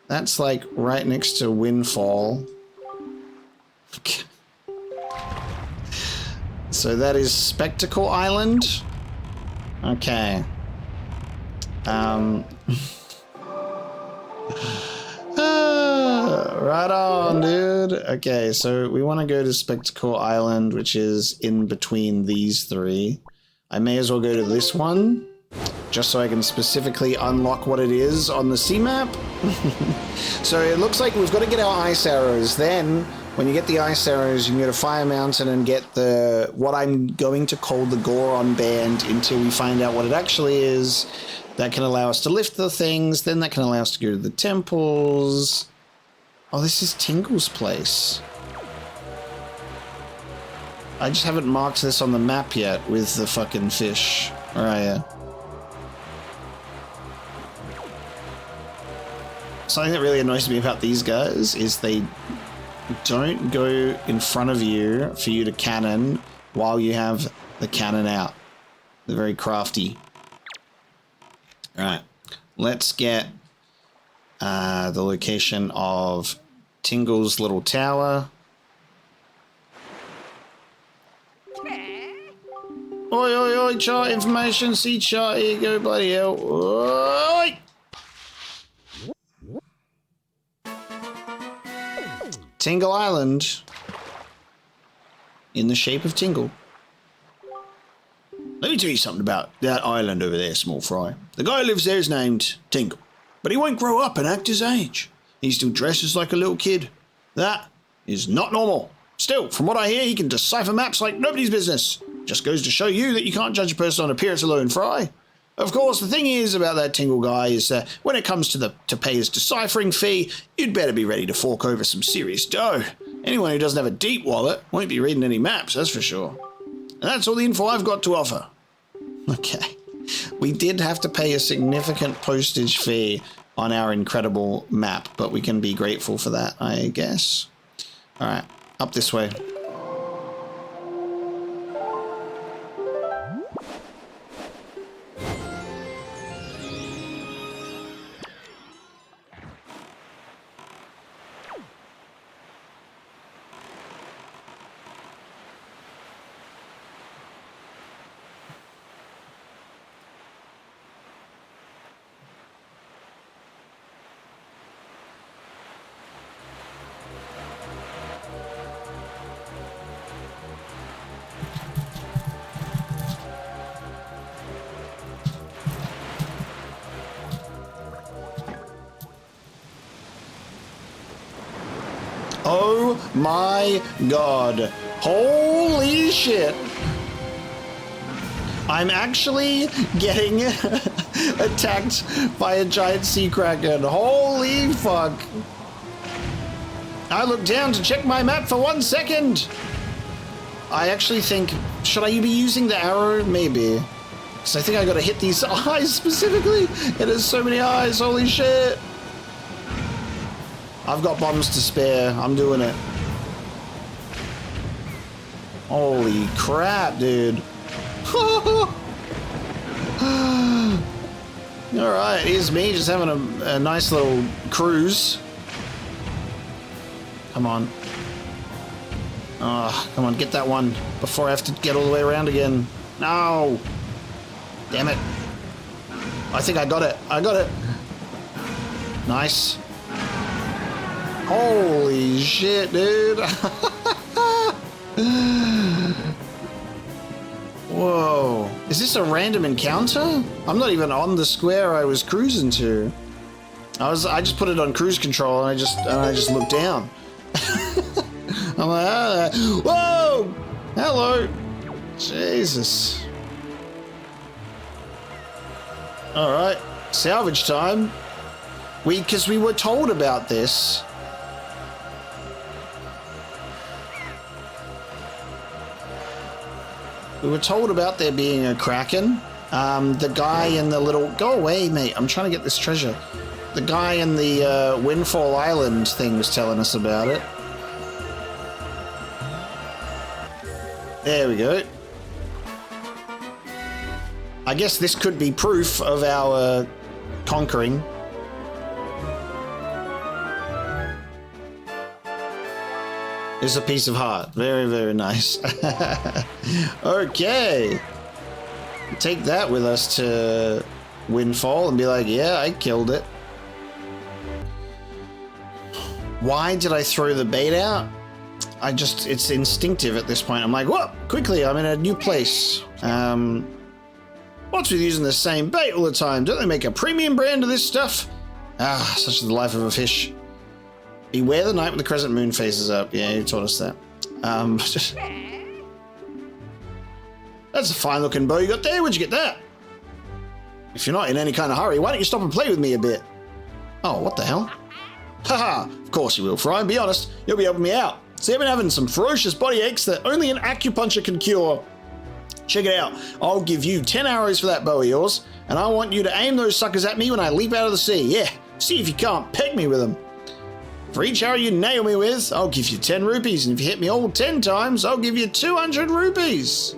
That's like right next to Windfall. So that is Spectacle Island. Okay. Right on, dude. Okay, so we want to go to Spectacle Island, which is in between these 3. I may as well go to this one, just so I can specifically unlock what it is on the sea map. So it looks like we've got to get our ice arrows. Then, when you get the ice arrows, you can go to Fire Mountain and get the what I'm going to call the Goron Band until we find out what it actually is. That can allow us to lift the things. Then that can allow us to go to the temples. Oh, this is Tingle's place. I just haven't marked this on the map yet with the fucking fish. Where are you? Something that really annoys me about these guys is they don't go in front of you for you to cannon while you have the cannon out. They're very crafty. Alright, let's get the location of Tingle's little tower. Oi, oi, oi, chart information, see chart, here you go, bloody hell. Oi! Tingle Island, in the shape of Tingle. Let me tell you something about that island over there, small fry. The guy who lives there is named Tingle, but he won't grow up and act his age. He still dresses like a little kid. That is not normal. Still, from what I hear, he can decipher maps like nobody's business. Just goes to show you that you can't judge a person on appearance alone, Fry. Of course, the thing is about that Tingle guy is that when it comes to pay his deciphering fee, you'd better be ready to fork over some serious dough. Anyone who doesn't have a deep wallet won't be reading any maps, that's for sure. And that's all the info I've got to offer. Okay. We did have to pay a significant postage fee on our incredible map, but we can be grateful for that, I guess. All right, up this way. Oh my god. Holy shit. I'm actually getting attacked by a giant sea kraken. Holy fuck. I looked down to check my map for 1 second. I actually think, should I be using the arrow? Maybe. Because I think I gotta hit these eyes specifically. It has so many eyes, holy shit. I've got bombs to spare. I'm doing it. Holy crap, dude. Alright, here's me just having a nice little cruise. Come on. Oh, come on, get that one before I have to get all the way around again. No! Damn it. I think I got it. I got it. Nice. Holy shit, dude. Whoa. Is this a random encounter? I'm not even on the square I was cruising to. I just put it on cruise control and I just looked down. I'm like, whoa! Hello. Jesus. Alright. Salvage time. Because we were told about this. We were told about there being a kraken. The guy in the little... Go away, mate. I'm trying to get this treasure. The guy in the Windfall Island thing was telling us about it. There we go. I guess this could be proof of our conquering. It's a piece of heart. Very, very nice. Okay. Take that with us to Windfall and be like, yeah, I killed it. Why did I throw the bait out? It's instinctive at this point. I'm like, whoa, quickly, I'm in a new place. What's with using the same bait all the time? Don't they make a premium brand of this stuff? Ah, such is the life of a fish. Beware the night when the crescent moon faces up. Yeah, you taught us that. That's a fine looking bow you got there. Where'd you get that? If you're not in any kind of hurry, why don't you stop and play with me a bit? Oh, what the hell? Haha, of course you will, Fry. Be honest, you'll be helping me out. See, I've been having some ferocious body aches that only an acupuncture can cure. Check it out. I'll give you 10 arrows for that bow of yours, and I want you to aim those suckers at me when I leap out of the sea. Yeah, see if you can't peg me with them. For each arrow you nail me with, I'll give you 10 rupees, and if you hit me all 10 times, I'll give you 200 rupees.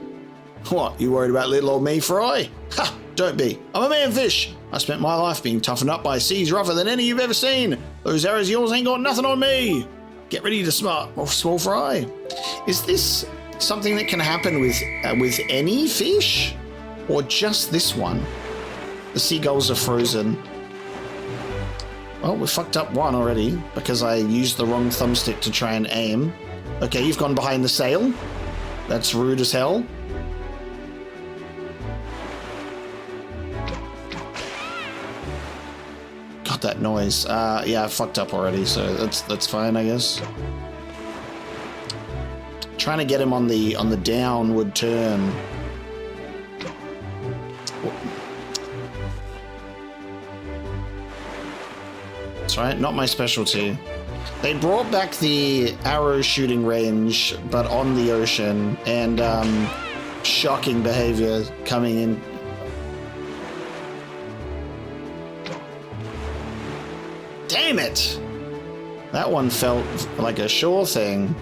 What, you worried about little old me, Fry? Ha, don't be. I'm a man-fish. I spent my life being toughened up by seas rougher than any you've ever seen. Those arrows of yours ain't got nothing on me. Get ready to smart, small fry. Is this something that can happen with any fish, or just this one? The seagulls are frozen. Well, we fucked up one already because I used the wrong thumbstick to try and aim. Okay, you've gone behind the sail. That's rude as hell. God, that noise. Yeah, I fucked up already, so that's fine, I guess. Trying to get him on the downward turn. That's right, not my specialty. They brought back the arrow shooting range, but on the ocean, and shocking behavior coming in. Damn it! That one felt like a sure thing.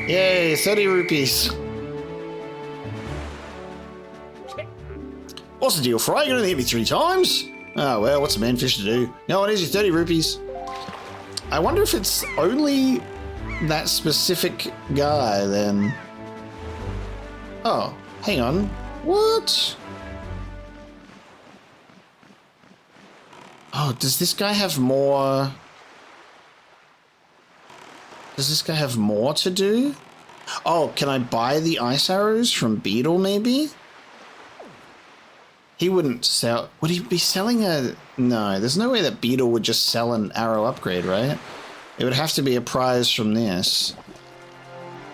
Yay, 30 rupees. What's the deal, Fry? You're gonna hit me 3 times? Oh, well, what's a manfish to do? No, it is your 30 rupees. I wonder if it's only that specific guy, then. Oh, hang on. What? Oh, does this guy have more? Does this guy have more to do? Oh, can I buy the ice arrows from Beetle, maybe? He wouldn't sell... Would he be selling a... No, there's no way that Beetle would just sell an arrow upgrade, right? It would have to be a prize from this.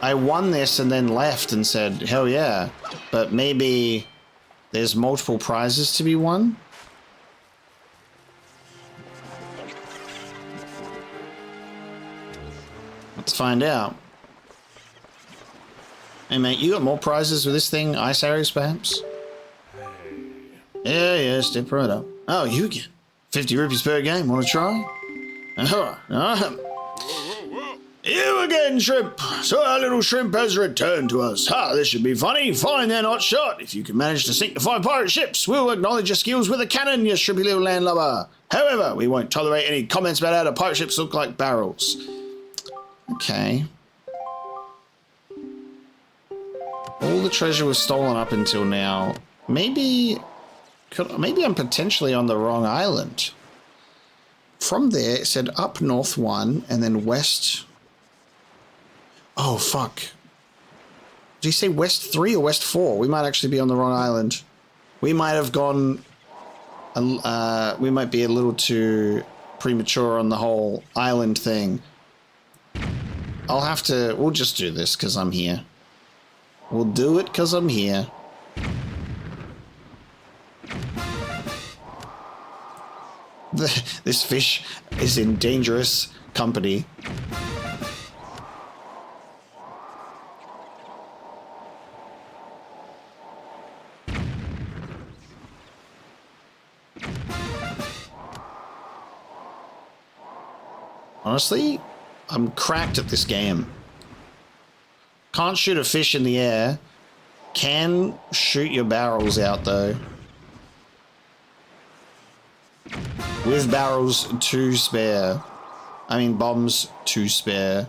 I won this and then left and said, hell yeah. But maybe there's multiple prizes to be won? Let's find out. Hey mate, you got more prizes with this thing? Ice arrows, perhaps? Yeah, step right up. Oh, you again. 50 rupees per game. Want to try? You again, Shrimp. So our little shrimp has returned to us. Ha, this should be funny. Fine, they're not shot. If you can manage to sink the 5 pirate ships, we'll acknowledge your skills with a cannon, you shrimpy little landlubber. However, we won't tolerate any comments about how the pirate ships look like barrels. Okay. All the treasure was stolen up until now. Maybe I'm potentially on the wrong island. From there, it said up north 1 and then west. Oh, fuck. Did you say west 3 or west 4? We might actually be on the wrong island. We might have gone... we might be a little too premature on the whole island thing. I'll have to... We'll just do this because I'm here. We'll do it because I'm here. This fish is in dangerous company. Honestly, I'm cracked at this game. Can't shoot a fish in the air. can shoot your barrels out though. With barrels to spare. I mean bombs to spare.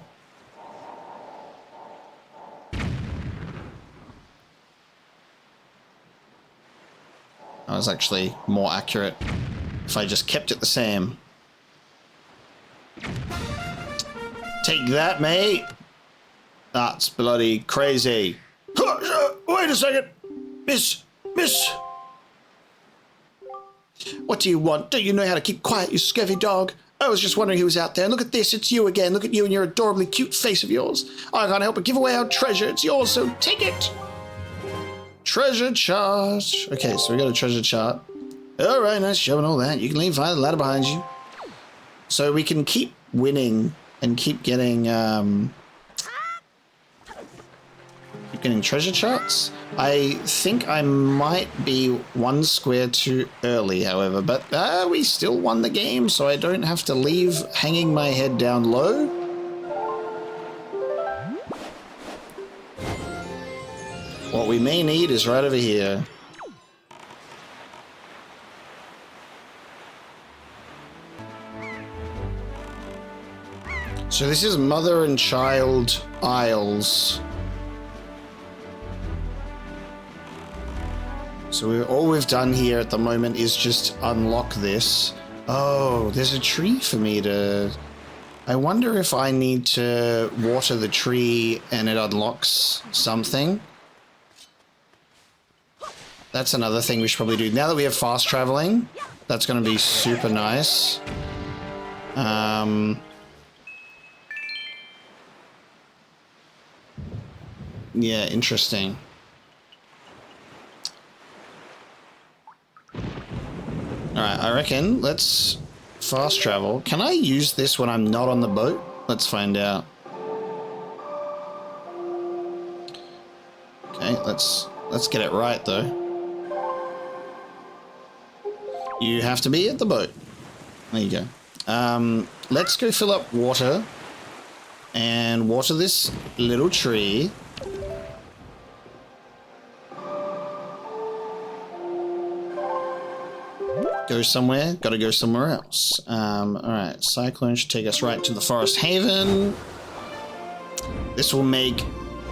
That was actually more accurate if I just kept it the same. Take that, mate. That's bloody crazy. Wait a second. Miss. What do you want? Don't you know how to keep quiet, you scurvy dog? I was just wondering who was out there. Look at this. It's you again. Look at you and your adorably cute face of yours. I can't help but give away our treasure. It's yours, so take it. Treasure chart. Okay, so we got a treasure chart. All right, nice job and all that. You can leave via the ladder behind you. So we can keep winning and keep getting treasure charts. I think I might be one square too early, however, but we still won the game, so I don't have to leave hanging my head down low. What we may need is right over here. So this is Mother and Child Isles. So all we've done here at the moment is just unlock this. Oh, there's a tree for me to... I wonder if I need to water the tree and it unlocks something. That's another thing we should probably do. Now that we have fast traveling, that's going to be super nice. Yeah, interesting. Alright, I reckon let's fast travel. Can I use this when I'm not on the boat? Let's find out. Okay, let's get it right though. You have to be at the boat. There you go. Let's go fill up water and water this little tree. Go somewhere, gotta go somewhere else. Alright, Cyclone should take us right to the Forest Haven. This will make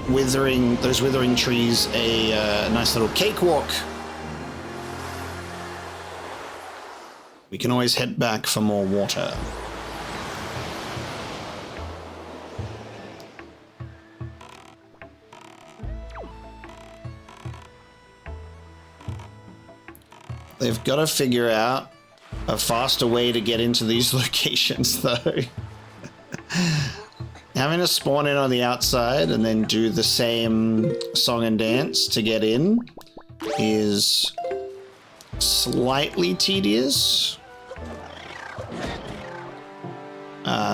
those withering trees a nice little cakewalk. We can always head back for more water. They've got to figure out a faster way to get into these locations, though. Having to spawn in on the outside and then do the same song and dance to get in is slightly tedious.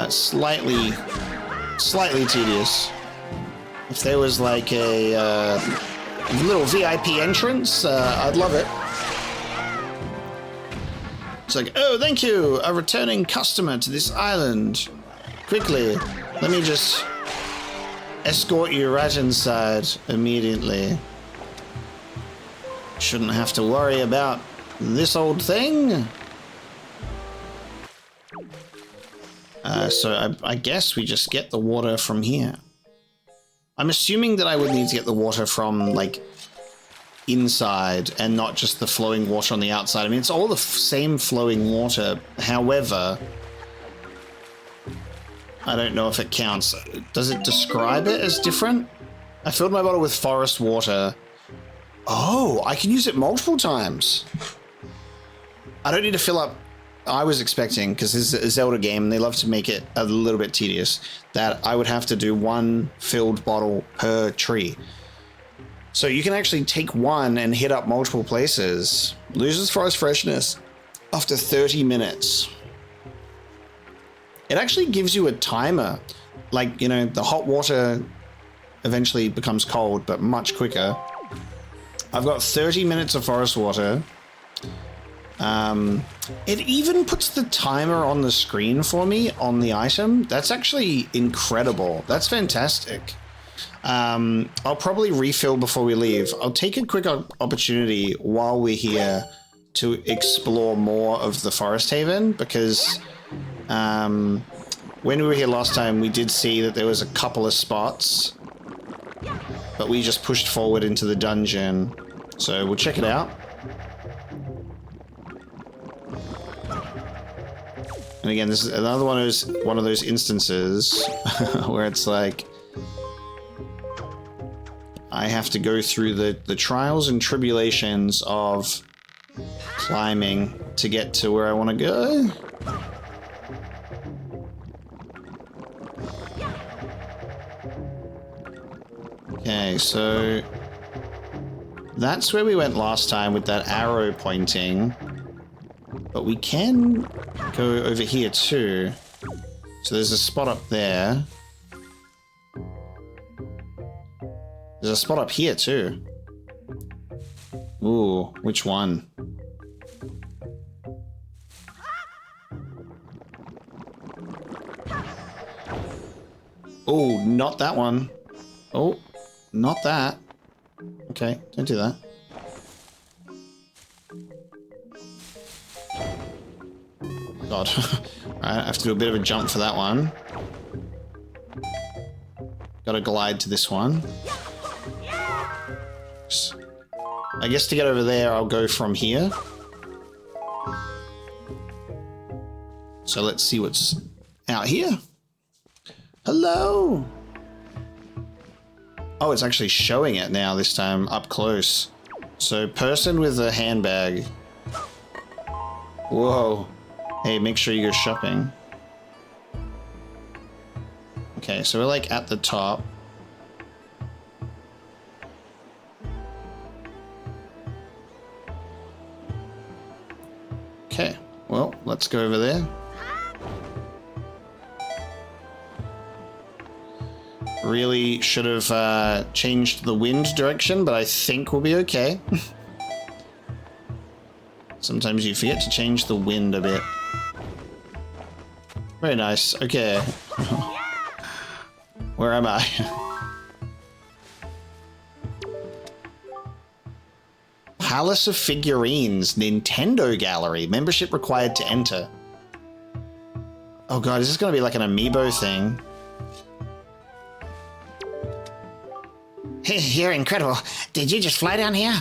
Slightly tedious. If there was like a little VIP entrance, I'd love it. It's like, oh, thank you, a returning customer to this island. Quickly, let me just escort you right inside immediately. Shouldn't have to worry about this old thing. So I guess we just get the water from here. I'm assuming that I would need to get the water from, like, inside and not just the flowing water on the outside. I mean, it's all the same flowing water. However, I don't know if it counts. Does it describe it as different? I filled my bottle with forest water. Oh, I can use it multiple times. I don't need to fill up. I was expecting, because this is a Zelda game and they love to make it a little bit tedious, that I would have to do one filled bottle per tree. So you can actually take one and hit up multiple places. Loses forest freshness after 30 minutes. It actually gives you a timer. Like, you know, the hot water eventually becomes cold, but much quicker. I've got 30 minutes of forest water. It even puts the timer on the screen for me on the item. That's actually incredible. That's fantastic. I'll probably refill before we leave. I'll take a quick opportunity while we're here to explore more of the Forest Haven, because when we were here last time, we did see that there was a couple of spots, but we just pushed forward into the dungeon. So we'll check it out. And again, this is another one of those instances where it's like I have to go through the trials and tribulations of climbing to get to where I want to go. Okay, so that's where we went last time with that arrow pointing. But we can go over here too. So there's a spot up there. There's a spot up here too. Ooh, which one? Oh, not that one. Oh, not that. Okay, don't do that. God. Alright, I have to do a bit of a jump for that one. Gotta glide to this one. I guess to get over there, I'll go from here. So let's see what's out here. Hello! Oh, it's actually showing it now this time, up close. So, person with a handbag. Whoa. Hey, make sure you go shopping. Okay, so we're like at the top. Okay, well, let's go over there. Really should have changed the wind direction, but I think we'll be okay. Sometimes you forget to change the wind a bit. Very nice. Okay. Where am I? Palace of Figurines, Nintendo Gallery. Membership required to enter. Oh god, is this going to be like an amiibo thing? Hey, you're incredible. Did you just fly down here?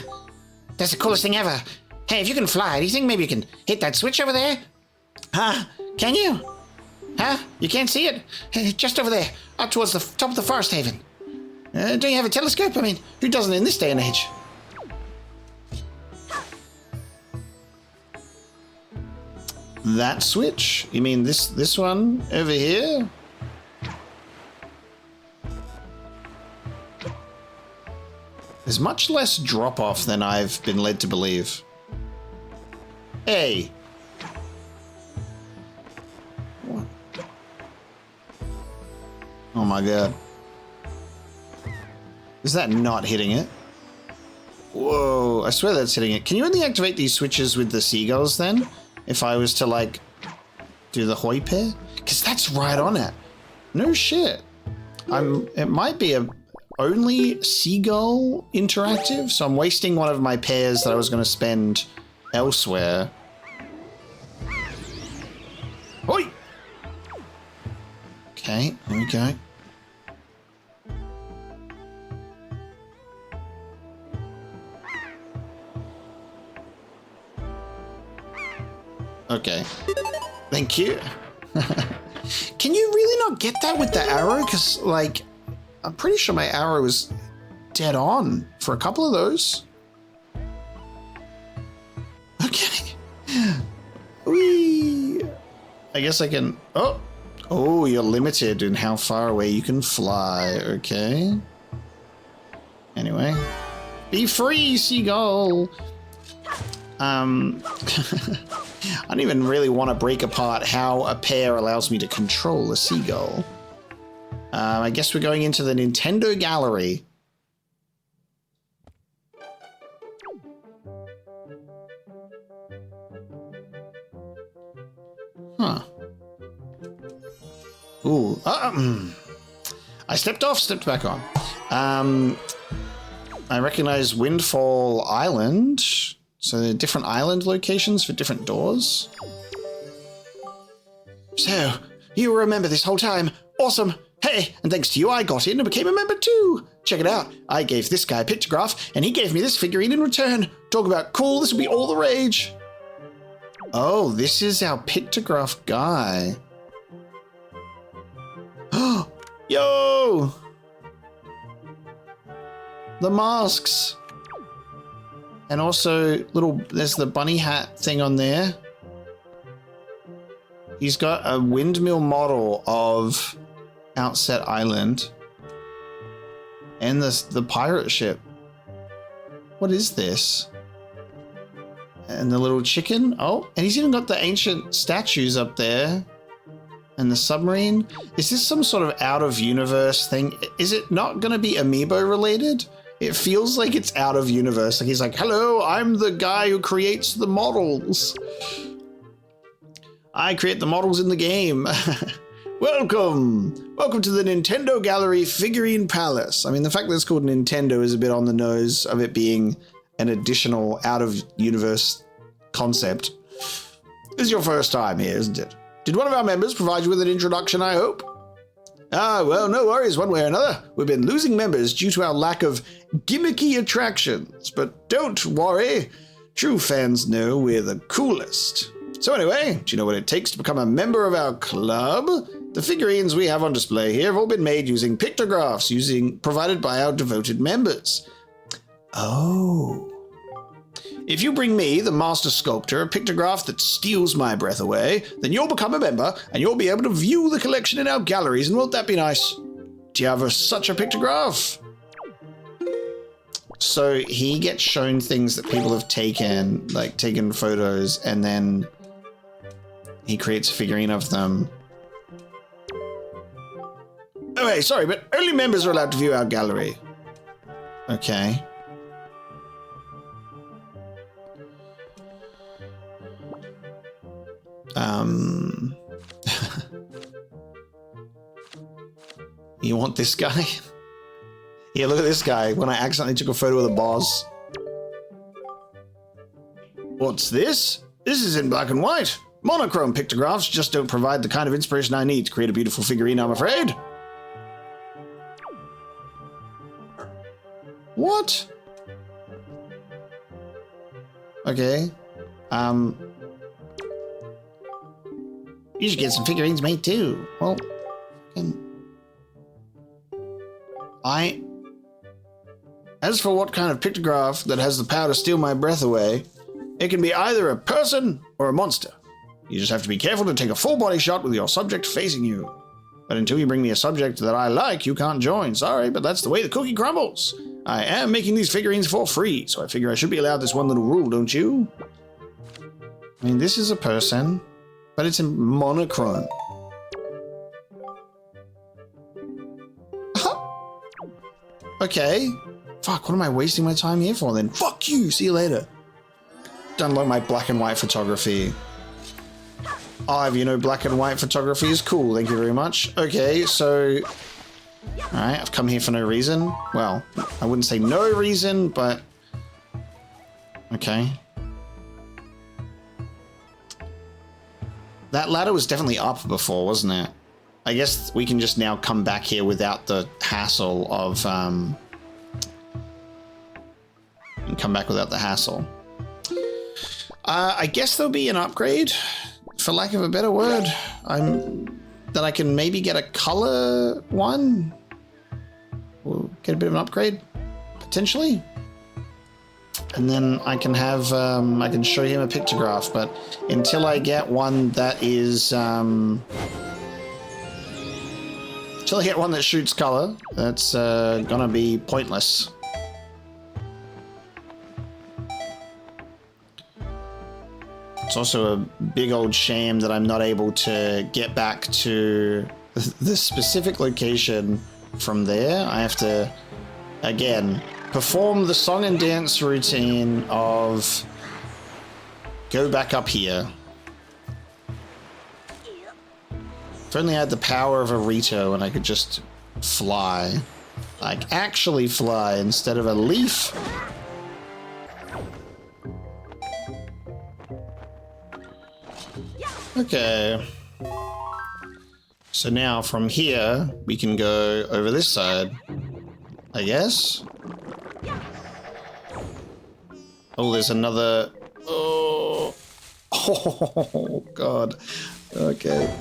That's the coolest thing ever. Hey, if you can fly, do you think maybe you can hit that switch over there? Huh? Can you? Huh? You can't see it? Just over there, up towards the top of the Forest Haven. Don't you have a telescope? I mean, who doesn't in this day and age? That switch? You mean this one over here? There's much less drop-off than I've been led to believe. Hey! What? Oh my god. Is that not hitting it? Whoa, I swear that's hitting it. Can you only activate these switches with the seagulls then? If I was to, like, do the hoi pair? Because that's right on it. No shit. It might be a only seagull interactive, so I'm wasting one of my pairs that I was going to spend elsewhere. Hoi! Okay, here we go. Okay. Thank you. Can you really not get that with the arrow? Because, like, I'm pretty sure my arrow is dead on for a couple of those. Okay. Whee! I guess I can... Oh, you're limited in how far away you can fly. Okay. Anyway. Be free, seagull! I don't even really want to break apart how a pair allows me to control a seagull. I guess we're going into the Nintendo Gallery. Huh. Ooh. I stepped off, stepped back on. I recognize Windfall Island. So there are different island locations for different doors. So, you remember this whole time. Awesome. Hey, and thanks to you, I got in and became a member too. Check it out. I gave this guy a pictograph, and he gave me this figurine in return. Talk about cool, this would be all the rage. Oh, this is our pictograph guy. Yo! The masks. And also, there's the bunny hat thing on there. He's got a windmill model of Outset Island. And the pirate ship. What is this? And the little chicken. Oh, and he's even got the ancient statues up there. And the submarine. Is this some sort of out-of-universe thing? Is it not going to be Amiibo related? It feels like it's out of universe. Like he's like, hello, I'm the guy who creates the models. I create the models in the game. Welcome. Welcome to the Nintendo Gallery Figurine Palace. I mean, the fact that it's called Nintendo is a bit on the nose of it being an additional out-of-universe concept. This is your first time here, isn't it? Did one of our members provide you with an introduction, I hope? Ah, well, no worries one way or another. We've been losing members due to our lack of gimmicky attractions, but don't worry. True fans know we're the coolest. So anyway, do you know what it takes to become a member of our club? The figurines we have on display here have all been made using pictographs provided by our devoted members. Oh. If you bring me, the master sculptor, a pictograph that steals my breath away, then you'll become a member and you'll be able to view the collection in our galleries, and won't that be nice? Do you have such a pictograph? So he gets shown things that people have taken, like taken photos, and then he creates a figurine of them. Oh, hey, sorry, but only members are allowed to view our gallery. Okay. You want this guy? Yeah, look at this guy. When I accidentally took a photo of the boss. What's this? This is in black and white. Monochrome pictographs just don't provide the kind of inspiration I need to create a beautiful figurine, I'm afraid. What? Okay. You should get some figurines made too. Well, as for what kind of pictograph that has the power to steal my breath away, it can be either a person or a monster. You just have to be careful to take a full body shot with your subject facing you. But until you bring me a subject that I like, you can't join. Sorry, but that's the way the cookie crumbles. I am making these figurines for free, so I figure I should be allowed this one little rule, don't you? I mean, this is a person, but it's in monochrome. Okay. Fuck, what am I wasting my time here for then? Fuck you, see you later. Done like my black and white photography. You know, black and white photography is cool, thank you very much. Okay, so... Alright, I've come here for no reason. Well, I wouldn't say no reason, but... Okay. That ladder was definitely up before, wasn't it? I guess we can just now come back here without the hassle of, and come back without the hassle. I guess there'll be an upgrade, for lack of a better word. That I can maybe get a color one? We'll get a bit of an upgrade, potentially. And then I can have, I can show him a pictograph, but until I get one that is, until I get one that shoots color, that's gonna be pointless. It's also a big old shame that I'm not able to get back to the specific location from there. I have to, again, perform the song and dance routine of go back up here. If only I had the power of a Rito and I could just fly. Like, actually fly instead of a leaf. Okay. So now from here, we can go over this side, I guess. Oh, there's another... Oh, oh God. Okay.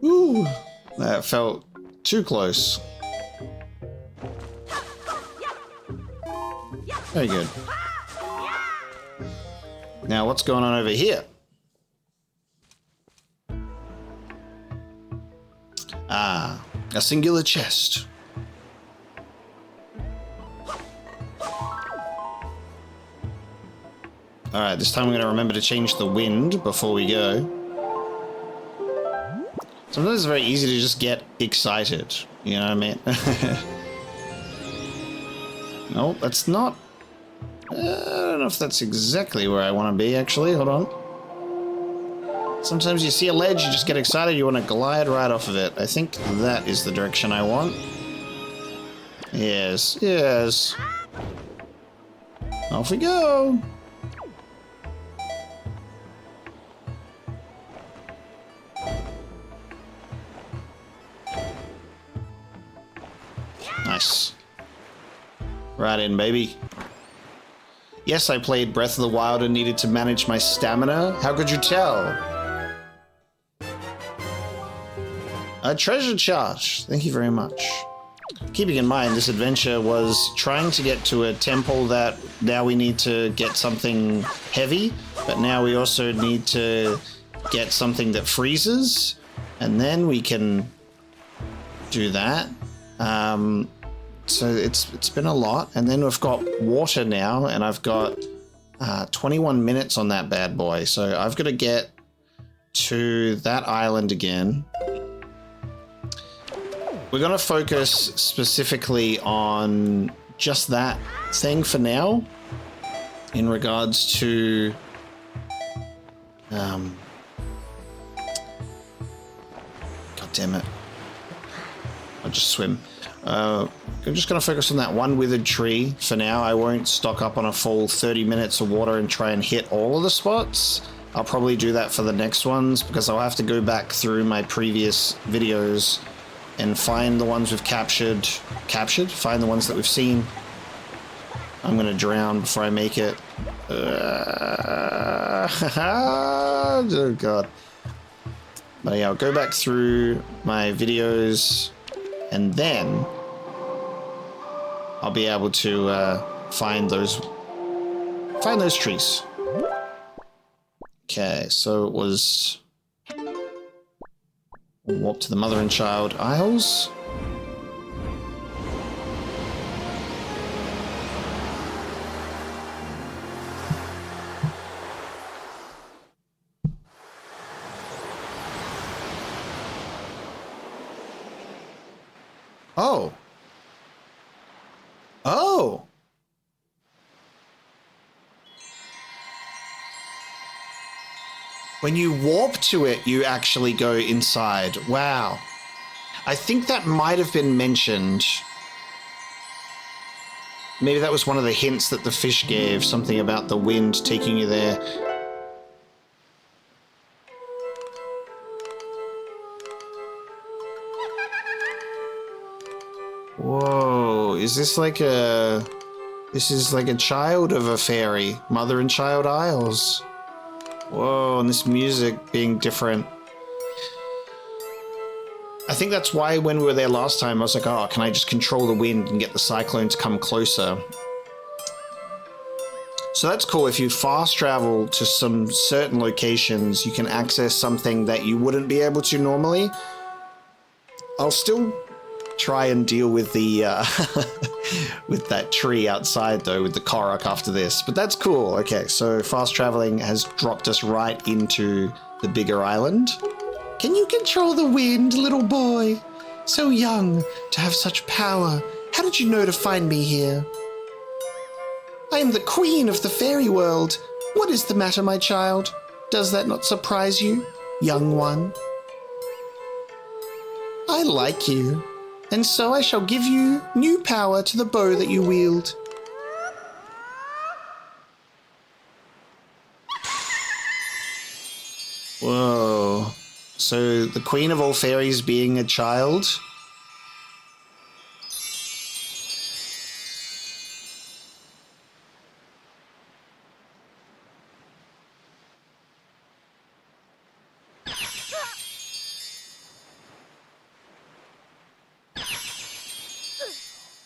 Ooh, that felt too close. Very good. Now, what's going on over here? Ah, a singular chest. Alright, this time I'm going to remember to change the wind before we go. Sometimes it's very easy to just get excited, you know what I mean? Nope, that's not... I don't know if that's exactly where I want to be, actually. Hold on. Sometimes you see a ledge, you just get excited, you want to glide right off of it. I think that is the direction I want. Yes, yes. Off we go. Nice. Right in, baby. Yes, I played Breath of the Wild and needed to manage my stamina. How could you tell? A treasure chart. Thank you very much. Keeping in mind, this adventure was trying to get to a temple that now we need to get something heavy, but now we also need to get something that freezes, and then we can do that. So it's been a lot, and then we've got water now, and I've got 21 minutes on that bad boy, so I've got to get to that island again. We're going to focus specifically on just that thing for now in regards to God damn it, I'll just swim. I'm just going to focus on that one withered tree for now. I won't stock up on a full 30 minutes of water and try and hit all of the spots. I'll probably do that for the next ones because I'll have to go back through my previous videos and find the ones we've captured, find the ones that we've seen. I'm going to drown before I make it. Oh, God. But yeah, I'll go back through my videos and then I'll be able to find those trees. Okay, so it was warp to the Mother and Child Isles. Oh. Oh. When you warp to it, you actually go inside. Wow. I think that might have been mentioned. Maybe that was one of the hints that the fish gave, something about the wind taking you there. Whoa, is this like a... This is like a child of a fairy. Mother and Child Isles. Whoa, and this music being different. I think that's why when we were there last time, I was like, oh, can I just control the wind and get the cyclone to come closer? So that's cool. If you fast travel to some certain locations, you can access something that you wouldn't be able to normally. I'll still try and deal with the with that tree outside though, with the Korok after this, but that's cool. Okay, so fast traveling has dropped us right into the bigger island. Can you control the wind, little boy? So young to have such power. How did you know to find me here? I am the queen of the fairy world. What is the matter, my child? Does that not surprise you, young one? I like you. and so I shall give you new power to the bow that you wield. Whoa. So the queen of all fairies being a child?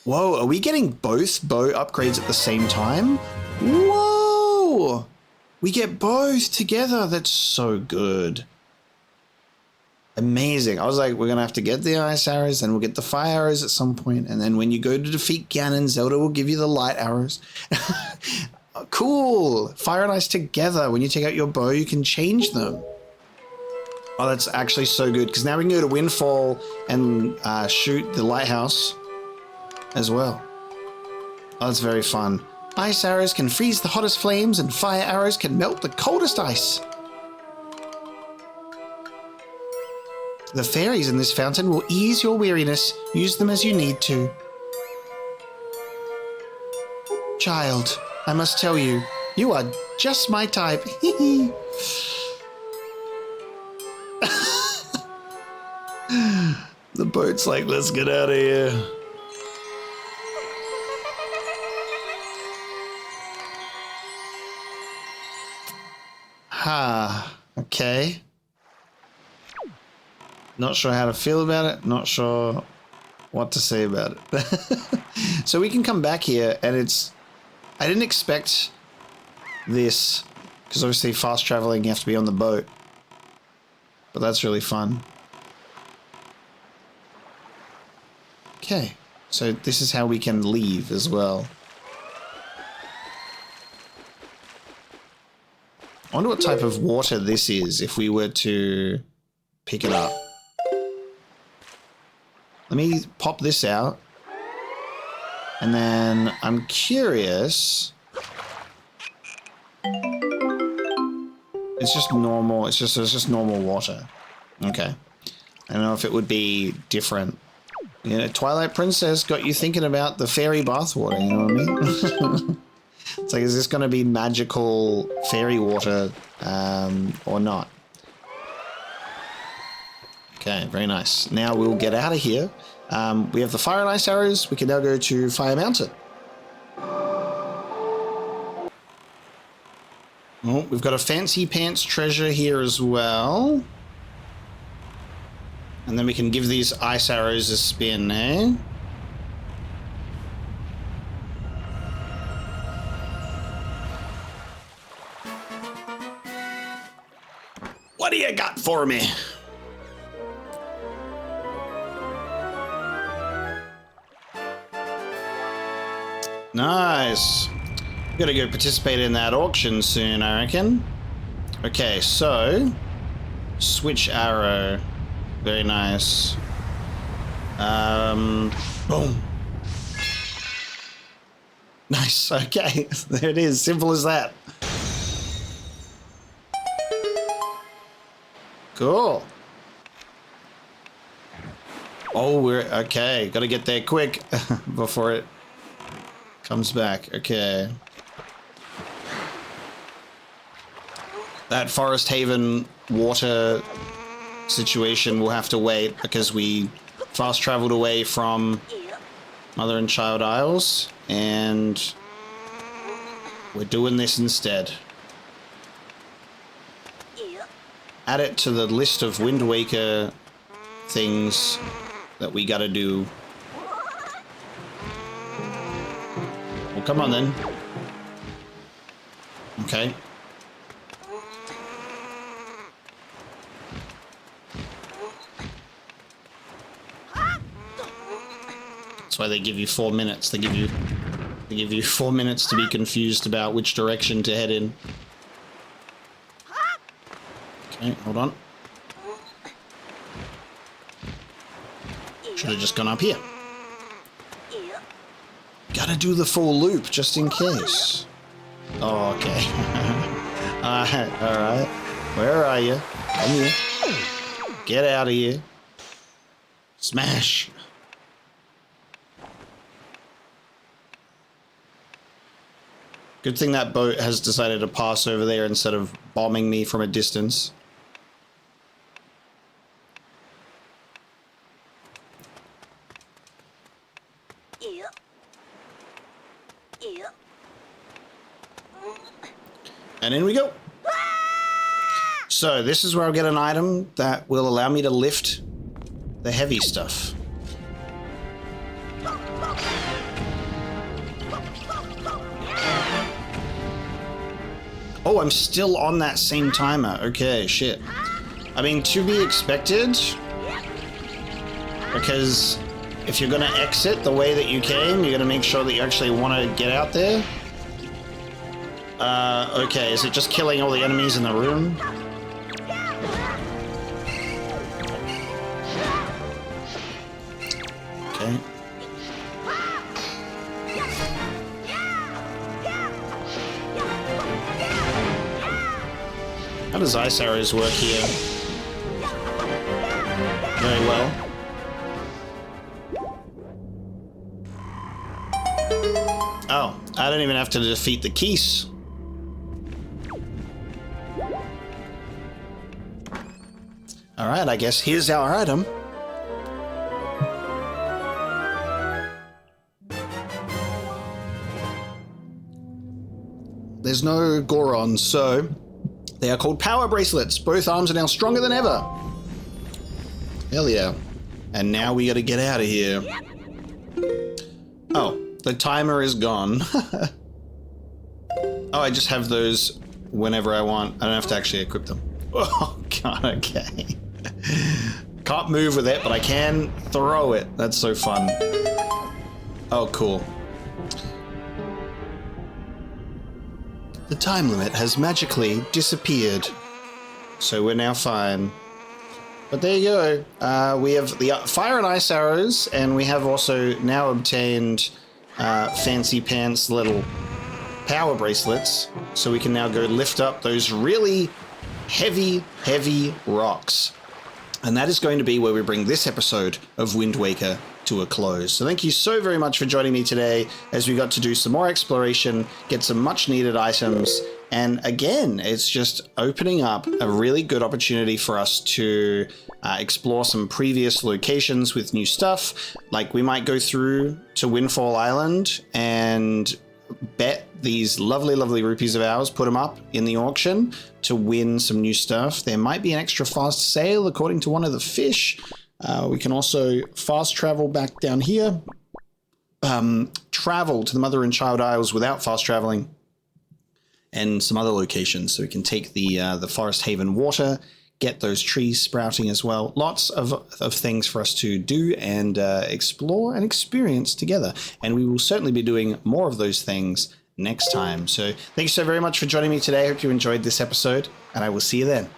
Whoa, are we getting both bow upgrades at the same time? Whoa! We get both together. That's so good. Amazing. I was like, we're going to have to get the ice arrows, then we'll get the fire arrows at some point, and then when you go to defeat Ganon, Zelda will give you the light arrows. Cool. Fire and ice together. When you take out your bow, you can change them. Oh, that's actually so good, because now we can go to Windfall and shoot the lighthouse as well. Oh, that's very fun. Ice arrows can freeze the hottest flames, and fire arrows can melt the coldest ice. The fairies in this fountain will ease your weariness. Use them as you need to. Child, I must tell you, you are just my type. The boat's like, let's get out of here. Okay. Not sure how to feel about it. Not sure what to say about it. So we can come back here and it's... I didn't expect this because obviously fast traveling you have to be on the boat. But that's really fun. Okay. So this is how we can leave as well. I wonder what type of water this is if we were to pick it up. Let me pop this out. And then I'm curious. It's just normal. It's just normal water. Okay. I don't know if it would be different. You know, Twilight Princess got you thinking about the fairy bathwater, you know what I mean? It's like, is this going to be magical fairy water or not? Okay, very nice. Now we'll get out of here. We have the fire and ice arrows. We can now go to Fire Mountain. Oh, we've got a fancy pants treasure here as well. And then we can give these ice arrows a spin, eh? What do you got for me? Nice. Gotta go participate in that auction soon, I reckon. Okay, so switch arrow. Very nice. Boom. Nice. Okay, there it is. Simple as that. Cool. Oh, we're okay. Gotta get there quick before it comes back. Okay. That Forest Haven water situation will have to wait because we fast traveled away from Mother and Child Isles and we're doing this instead. Add it to the list of Wind Waker things that we gotta do. Well, come on then. Okay. That's why they give you 4 minutes. They give you 4 minutes to be confused about which direction to head in. Okay, hold on. Should have just gone up here. Gotta do the full loop just in case. Oh, okay. Alright. Where are you? Come here. Get out of here. Smash. Good thing that boat has decided to pass over there instead of bombing me from a distance. And in we go. So this is where I'll get an item that will allow me to lift the heavy stuff. Oh, I'm still on that same timer. Okay, shit. I mean, to be expected, because if you're gonna exit the way that you came, you're gonna make sure that you actually want to get out there. Okay, is it just killing all the enemies in the room? Okay. How does ice arrows work here? Very well. Oh, I don't even have to defeat the keys. Alright, I guess here's our item. There's no Goron, so they are called power bracelets. Both arms are now stronger than ever. Hell yeah. And now we gotta get out of here. Oh, the timer is gone. Oh, I just have those whenever I want. I don't have to actually equip them. Oh, God, okay. Can't move with it, but I can throw it. That's so fun. Oh, cool. The time limit has magically disappeared. So we're now fine. But there you go. We have the fire and ice arrows, and we have also now obtained fancy pants little power bracelets. So we can now go lift up those really heavy, heavy rocks. And that is going to be where we bring this episode of Wind Waker to a close. So thank you so very much for joining me today as we got to do some more exploration, get some much needed items, and again, it's just opening up a really good opportunity for us to explore some previous locations with new stuff. Like we might go through to Windfall Island and bet these lovely, lovely rupees of ours, put them up in the auction to win some new stuff. There might be an extra fast sail according to one of the fish. We can also fast travel back down here, travel to the Mother and Child Isles without fast traveling, and some other locations. So we can take the Forest Haven water, get those trees sprouting as well. Lots of things for us to do and explore and experience together. And we will certainly be doing more of those things next time. So thank you so very much for joining me today. I hope you enjoyed this episode, and I will see you then.